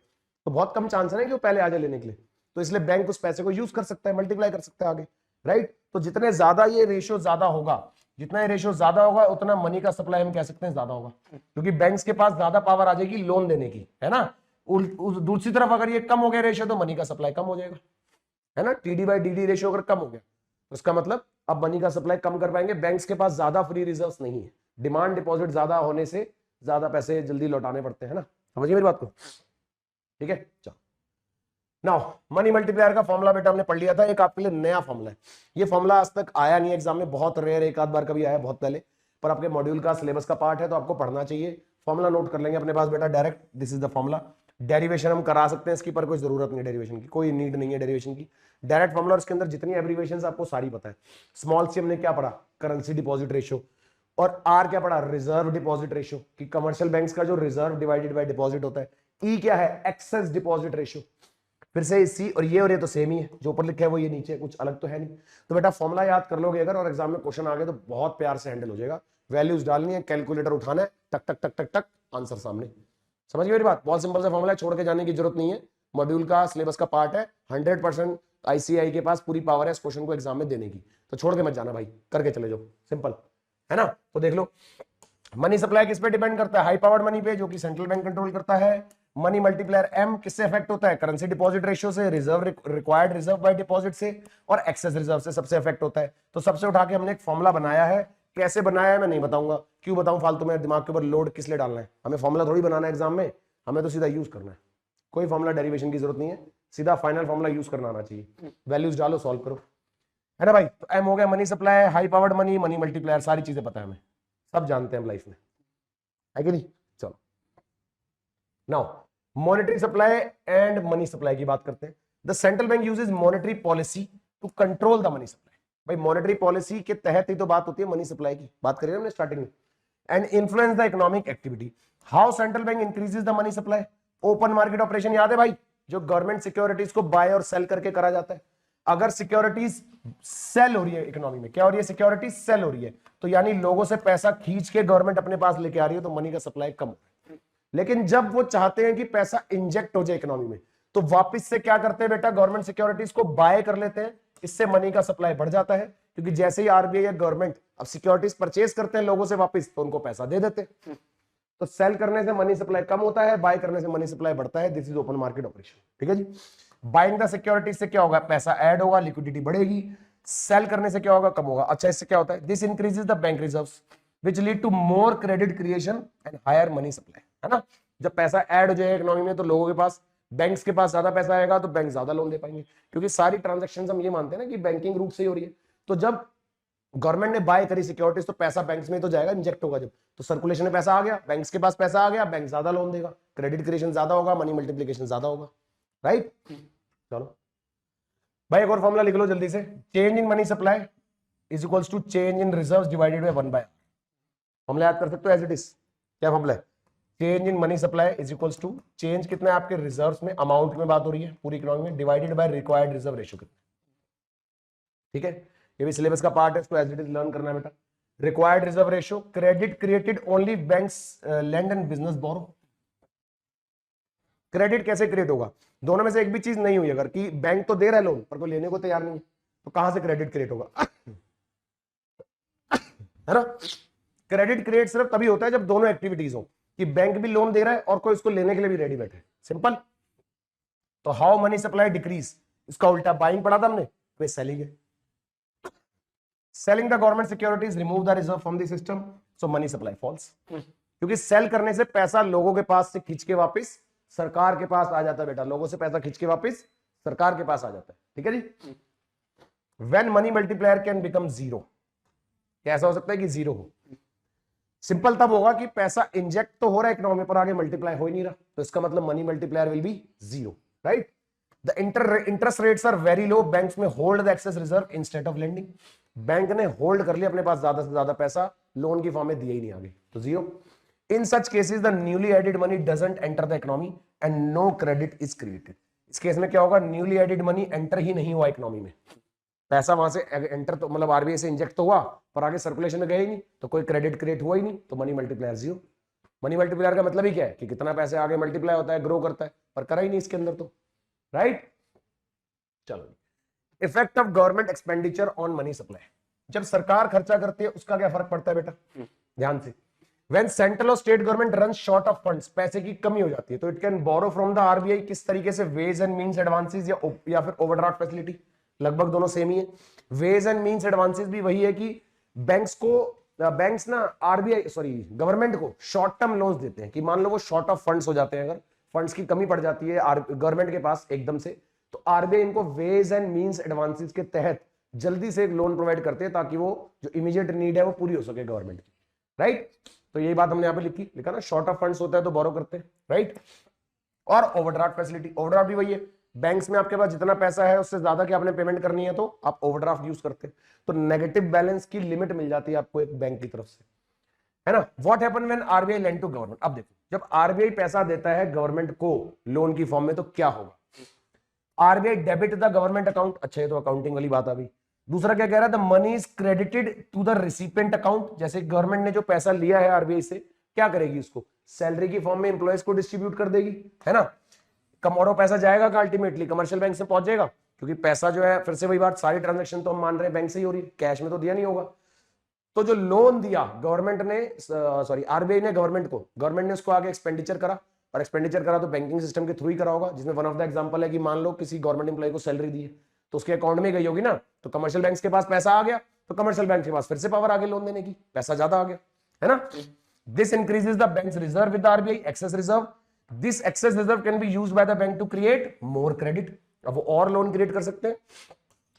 तो बहुत कम चांस है ना कि वो पहले आ जाए लेने के लिए, तो इसलिए बैंक उस पैसे को यूज कर सकता है, मल्टीप्लाई कर सकता है आगे। राइट। तो जितने ज्यादा ये रेशियो ज्यादा होगा, जितना ये रेशियो ज्यादा होगा उतना मनी का सप्लाई हम कह सकते हैं ज्यादा होगा, क्योंकि बैंक्स के पास ज्यादा पावर आ जाएगी लोन देने की, है ना। दूसरी तरफ अगर ये कम हो गया रेशियो तो मनी का सप्लाई कम हो जाएगा, है ना। टीडी बाई डीडी रेशियो अगर कम हो गया तो उसका मतलब अब मनी का सप्लाई कम कर पाएंगे। बैंक्स के पास ज्यादा फ्री रिजर्व्स नहीं है, डिमांड डिपॉजिट ज्यादा होने से ज्यादा पैसे जल्दी लौटाने पड़ते हैं ना। समझिए मेरी बात को, ठीक है। चलो नाउ मनी मल्टीप्लायर का फॉर्मूला बेटा हमने पढ़ लिया था, एक आपके लिए नया फॉर्मूला है। ये फॉर्मूला आज तक आया नहीं एग्जाम में, बहुत रेयर, एक आध बार कभी आया बहुत पहले, पर आपके मॉड्यूल का सिलेबस का पार्ट है तो आपको पढ़ना चाहिए। फॉर्मूला नोट कर लेंगे अपने पास बेटा direct, this is the formula. Derivation हम करा सकते हैं इसकी, पर कोई जरूरत नहीं डेरिवेशन की, कोई नीड नहीं है डेरिवेशन की। डायरेक्ट फॉर्मूला, इसके अंदर जितनी एब्रीवेशन आपको सारी पता है। स्मॉल सी हमने क्या पढ़ा, करेंसी डिपॉजिट रेशियो, और आर क्या पढ़ा, रिजर्व डिपॉजिट रेशियो, कि कमर्शियल बैंक्स का जो रिजर्व डिवाइडेड बाय डिपॉजिट होता है। ई क्या है, एक्सेस डिपॉजिट रेशियो। फिर से सी और ये तो सेम ही है, जो ऊपर लिखा है वो ये नीचे, कुछ अलग तो है नहीं। तो बेटा फॉर्मूला याद कर लोगे अगर, और एग्जाम में क्वेश्चन आ गए तो बहुत प्यार से हैंडल हो जाएगा। वैल्यूज डालनी है, कैलकुलेटर उठाना है, टक टक टक टक टक, आंसर सामने। समझ गए मेरी बात, बहुत सिंपल सा फॉर्मूला है, छोड़ के जाने की जरूरत नहीं है, मॉड्यूल का सिलेबस का पार्ट है। 100% आईसीआई के पास पूरी पावर है इस क्वेश्चन को एग्जाम में देने की, तो छोड़ के मत जाना भाई, करके चले जाओ, सिंपल है ना। तो देख लो, मनी सप्लाई किस पे डिपेंड करता है, हाई पावर्ड मनी पे, जो कि सेंट्रल बैंक कंट्रोल करता है। मनी मल्टीप्लायर एम किससे इफेक्ट होता है, करेंसी डिपॉजिट रेशियो से, reserve required reserve bye deposit से, और एक्सेस रिजर्व से सबसे इफेक्ट होता है। तो सबसे उठा के हमने एक फॉर्मूला बनाया है, कैसे बनाया है मैं नहीं बताऊंगा, क्यों बताऊं, फालतू में दिमाग के ऊपर लोड किस लिए डालना है, हमें फॉर्मूला थोड़ी बनाना है एग्जाम में, हमें तो सीधा यूज करना है। कोई फॉर्मूला डेरिवेशन की जरूरत नहीं है, सीधा फाइनल फॉर्मूला यूज करना आना चाहिए, वैल्यूज डालो सॉल्व करो, है ना भाई। तो एम हो गया money supply, high powered money, money multiplier, सारी चीजें पता है हमें, सब जानते हैं हम लाइफ में, है कि नहीं। चलो now monetary supply and money supply की बात करते हैं। The central bank uses monetary policy to control the money supply. भाई मॉनेटरी पॉलिसी के तहत ही तो बात होती है मनी सप्लाई की, बात करिए हमने स्टार्टिंग में। And influence the economic activity. How central bank increases the money supply, open market operation याद है भाई, जो गवर्नमेंट सिक्योरिटीज को बाय और सेल करके करा जाता है। अगर सिक्योरिटीज सेल हो रही है इकोनॉमी में, क्या हो रही है, सिक्योरिटीज सेल हो रही है, तो यानी लोगों से पैसा खींच के गवर्नमेंट अपने पास लेके आ रही है, तो मनी का सप्लाई कम हो रहा है। लेकिन जब वो चाहते हैं कि पैसा इंजेक्ट हो जाए इकोनॉमी में, तो वापस से क्या करते हैं बेटा, गवर्नमेंट सिक्योरिटीज को बाय कर लेते हैं, इससे मनी का सप्लाई बढ़ जाता है, क्योंकि जैसे ही आरबीआई या गवर्नमेंट अब सिक्योरिटीज परचेज करते हैं लोगों से वापस, तो उनको पैसा दे देते हैं। तो सेल करने से मनी सप्लाई कम होता है, बाय करने से मनी सप्लाई बढ़ता है। This is open market operation, ठीक है जी। बाइंग द सिक्योरिटीज से क्या होगा, पैसा ऐड होगा, लिक्विडिटी बढ़ेगी। सेल करने से क्या होगा, कम होगा। अच्छा, इससे क्या होता है, this increases the bank reserves which lead to more credit creation and higher money supply, है ना। जब पैसा ऐड हो जाएगा इकोनॉमी में, तो लोगों के पास, बैंक्स के पास ज्यादा पैसा आएगा, तो बैंक ज्यादा लोन दे पाएंगे, क्योंकि सारी ट्रांजैक्शंस हम ये मानते हैं ना कि बैंकिंग रूट से ही हो रही है। तो जब गवर्नमेंट ने बाय करी सिक्योरिटीज, तो पैसा बैंक्स में तो जाएगा, इंजेक्ट होगा जब, तो सर्कुलेशन में पैसा आ गया, बैंक्स के पास पैसा आ गया, बैंक ज्यादा लोन देगा, क्रेडिट क्रिएशन ज्यादा होगा, मनी मल्टीप्लिकेशन ज्यादा होगा, राइट। चलो भाई एक और फॉर्मूला लिख लो जल्दी से, change in money supply is equals to change in reserves divided by 1/r। Formula याद कर सकते हो एज इट इज, क्या फॉर्मूला है, change in money supply is equals to, change कितना है आपके रिजर्व्स में, अमाउंट में बात हो रही है पूरी इकोनॉमी में, divided by required reserve ratio कितना, ठीक है। ये भी सिलेबस का पार्ट है, इसको एज इट इज लर्न करना है बेटा। Required reserve ratio, credit created only banks lend and business borrow. Credit कैसे क्रिएट होगा, दोनों में से एक भी चीज नहीं हुई अगर, कि बैंक तो दे रहा है लोन पर कोई लेने को तैयार नहीं है, तो कहां से क्रेडिट क्रिएट होगा, है ना। क्रेडिट क्रिएट सिर्फ तभी होता है जब दोनों एक्टिविटीज हो, कि बैंक भी लोन दे रहा है और कोई उसको लेने के लिए भी रेडी बैठे, सिंपल। तो हाउ मनी सप्लाई डिक्रीज, इसका उल्टा, बाइंग पढ़ा था हमने, तो सेलिंग है। Selling the government securities remove the reserve from the system, so money supply falls. क्योंकि सेल करने से पैसा लोगों के पास से खींच के वापस सरकार के पास आ जाता है बेटा, लोगों से पैसा खींच के वापस सरकार के पास आ जाता है, ठीक है जी। When money multiplier can become zero, कैसा हो सकता है कि जीरो हो, सिंपल तब होगा कि पैसा इंजेक्ट तो हो रहा है इकोनॉमी पर, आगे मल्टीप्लाई हो ही नहीं रहा, तो इसका मतलब money multiplier will be zero, right. The interest rates are very low, banks में hold the excess reserve instead of lending, bank ने होल्ड कर लिया अपने पास ज्यादा से ज्यादा पैसा, लोन की फॉर्म में दिया ही नहीं आगे, तो zero. In such cases the newly added money doesn't enter the economy and no credit is created. इस केस में क्या होगा, न्यूली एडेड मनी एंटर ही नहीं हुआ इकोनॉमी में, पैसा वहां से एंटर तो मतलब आरबीआई से इंजेक्ट तो हुआ पर आगे सर्कुलेशन में गया ही नहीं, तो कोई क्रेडिट क्रिएट हुआ ही नहीं, तो money multiplier zero. Money multiplier का मतलब ही क्या है कि कितना पैसे आगे मल्टीप्लाई होता है, ग्रो करता है, पर करा ही नहीं इसके अंदर तो, राइट। चलो effect of government expenditure on money supply, जब सरकार खर्चा करती है उसका क्या फर्क पड़ता है बेटा, ध्यान से। When सेंट्रल और state government run short of funds, पैसे की कमी हो जाती है, तो it can borrow from the RBI, किस तरीके से, वेज एंड मींस एडवांसेस या फिर ओवरड्राफ्ट फैसिलिटी, लगभग दोनों सेम ही है। वेज एंड मींस एडवांसेस भी वही है कि बैंक्स ना गवर्नमेंट को शॉर्ट टर्म लोन्स देते हैं, कि मान लो वो शॉर्ट ऑफ फंड्स हो जाते हैं, अगर फंड्स की कमी पड़ जाती है गवर्नमेंट के पास एकदम से, तो आरबीआई इनको वेज एंड मींस एडवांसेस के तहत जल्दी से एक लोन प्रोवाइड करते हैं, ताकि वो जो इमीडिएट नीड है वो पूरी हो सके गवर्नमेंट की, राइट। तो यही बात हमने यहाँ पे लिखा ना, शॉर्ट ऑफ फंड्स होता है तो बोरो करते हैं, राइट। और ओवरड्राफ्ट फैसिलिटी, ओवरड्राफ्ट भी वही है, बैंक्स में आपके पास जितना पैसा है उससे ज्यादा की आपने पेमेंट करनी है तो आप ओवरड्राफ्ट यूज करते हैं, तो नेगेटिव बैलेंस की लिमिट मिल जाती है आपको एक बैंक की तरफ से, है ना। What happen when RBI lend to government, अब देखो जब आरबीआई पैसा देता है गवर्नमेंट को लोन की फॉर्म में तो क्या होगा, RBI debit the government account, अच्छा ये तो अकाउंटिंग वाली बात आ गई। दूसरा क्या कह रहा है, the money is credited to the recipient account, जैसे गवर्नमेंट ने जो पैसा लिया है आरबीआई से, क्या करेगी, उसको सैलरी की फॉर्म में एम्प्लॉयज को डिस्ट्रीब्यूट कर देगी, है ना। और पैसा जाएगा का अल्टीमेटली कमर्शियल बैंक से पहुंच जाएगा, क्योंकि पैसा जो है, फिर से वही बात, सारी ट्रांजेक्शन तो हम मान रहे हैं बैंक से ही हो रही है, कैश में तो दिया नहीं होगा। तो जो लोन दिया गवर्नमेंट ने, आरबीआई ने गवर्नमेंट ने उसको आगे एक्सपेंडिचर करा, और एक्सपेंडिचर करा तो बैंकिंग सिस्टम के थ्रू ही करा होगा, जिसमें वन ऑफ द एग्जांपल है कि मान लो किसी गवर्नमेंट एम्प्लॉय को सैलरी दी है तो उसके अकाउंट में गई होगी ना, तो कमर्शियल बैंक के पास पैसा आ गया, तो कमर्शियल बैंक के पास फिर से पावर आगे लोन देने की, पैसा ज्यादा आ गया, है ना। This increases the banks reserve with RBI, excess reserve, this excess reserve can be used by the bank to create more credit, अब वो और लोन क्रिएट कर सकते हैं,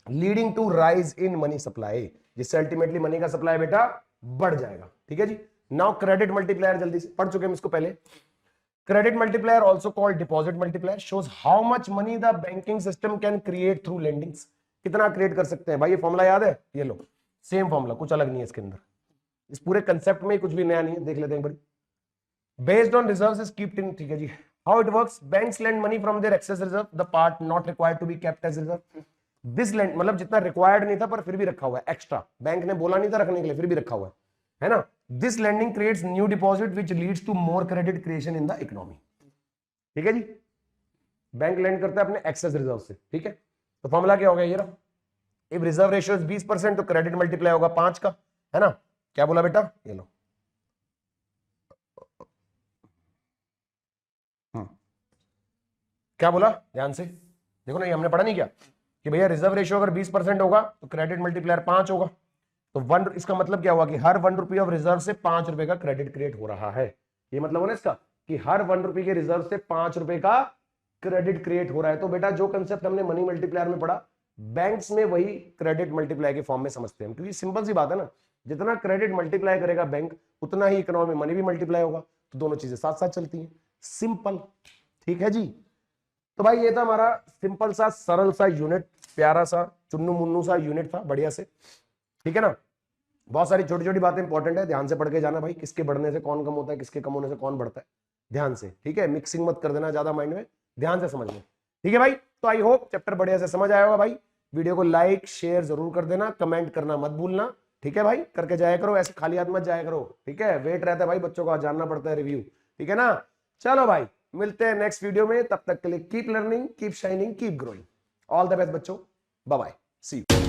leading to rise in money supply, जिससे अल्टीमेटली मनी का supply बेटा बढ़ जाएगा, ठीक है जी। नाउ क्रेडिट मल्टीप्लायर, जल्दी से पढ़ चुके हैं इसको पहले। Credit multiplier, also called deposit multiplier, shows how much money the banking system can create through lendings, कितना क्रिएट कर सकते हैं भाई, ये फॉर्मूला याद है, ये लो सेम फॉर्मूला, कुछ अलग नहीं है इसके अंदर, इस पूरे कंसेप्ट में कुछ भी नया नहीं है, देख लेते हैं बड़ी। Based on reserves is kept in, ठीक है जी। How it works, banks lend money from their excess reserve, the part not required to be kept as reserve, this lend मतलब जितना रिक्वायर्ड नहीं था पर फिर भी रखा हुआ है, एक्स्ट्रा बैंक ने बोला नहीं था रखने के लिए, फिर भी रखा हुआ है ना। This lending creates new deposit which leads to more credit creation in the economy, ठीक है जी। बैंक लेंड करता है अपने एक्सेस रिजर्व से, ठीक है। तो फॉर्मूला क्या हो गया ये रहा, इफ रिजर्व रेशियो इज 20% तो क्रेडिट मल्टीप्लाई होगा 5 का, है ना। क्या बोला बेटा, ये लो, क्या बोला ध्यान से देखो ना, ये हमने पढ़ा नहीं क्या कि भैया रिजर्व रेशियो अगर 20% होगा तो क्रेडिट मल्टीप्लायर 5 होगा, तो 1, इसका मतलब क्या हुआ कि हर 1 रुपये ऑफ रिजर्व से 5 रुपए का क्रेडिट क्रिएट हो रहा है, ये मतलब हो ना इसका कि हर 1 रुपए के रिजर्व से 5 रुपए का क्रेडिट क्रिएट हो रहा है। तो बेटा जो कंसेप्ट हमने मनी मल्टीप्लायर में पढ़ा, बैंक्स में वही क्रेडिट मल्टीप्लाई के फॉर्म में समझते हैं, क्योंकि सिंपल सी बात है ना, जितना क्रेडिट मल्टीप्लाई करेगा बैंक उतना ही इकोनॉमी मनी भी मल्टीप्लाई होगा, तो दोनों चीजें साथ साथ चलती हैं, सिंपल, ठीक है जी। तो भाई ये था हमारा सिंपल सा सरल सा यूनिट, प्यारा सा चुन्नू मुन्नू सा यूनिट था, बढ़िया से, ठीक है ना। बहुत सारी छोटी छोटी बातें इंपॉर्टेंट है, ध्यान से पढ़ के जाना भाई, किसके बढ़ने से कौन कम होता है, किसके कम होने से कौन बढ़ता है, ध्यान से, ठीक है। मिक्सिंग मत कर देना ज्यादा माइंड में, ध्यान से समझ में, ठीक है भाई। तो आई होप चैप्टर बढ़िया से समझ आया होगा भाई। वीडियो को लाइक शेयर जरूर कर देना, कमेंट करना मत भूलना, ठीक है भाई, करके जाया करो, ऐसे खाली हाथ मत जाया करो, ठीक है। वेट रहता है भाई बच्चों का, जानना पड़ता है रिव्यू, ठीक है ना। चलो भाई मिलते हैं नेक्स्ट वीडियो में, तब तक के लिए keep learning, keep shining, keep growing, all the best बच्चों, बाय बाय, सी यू।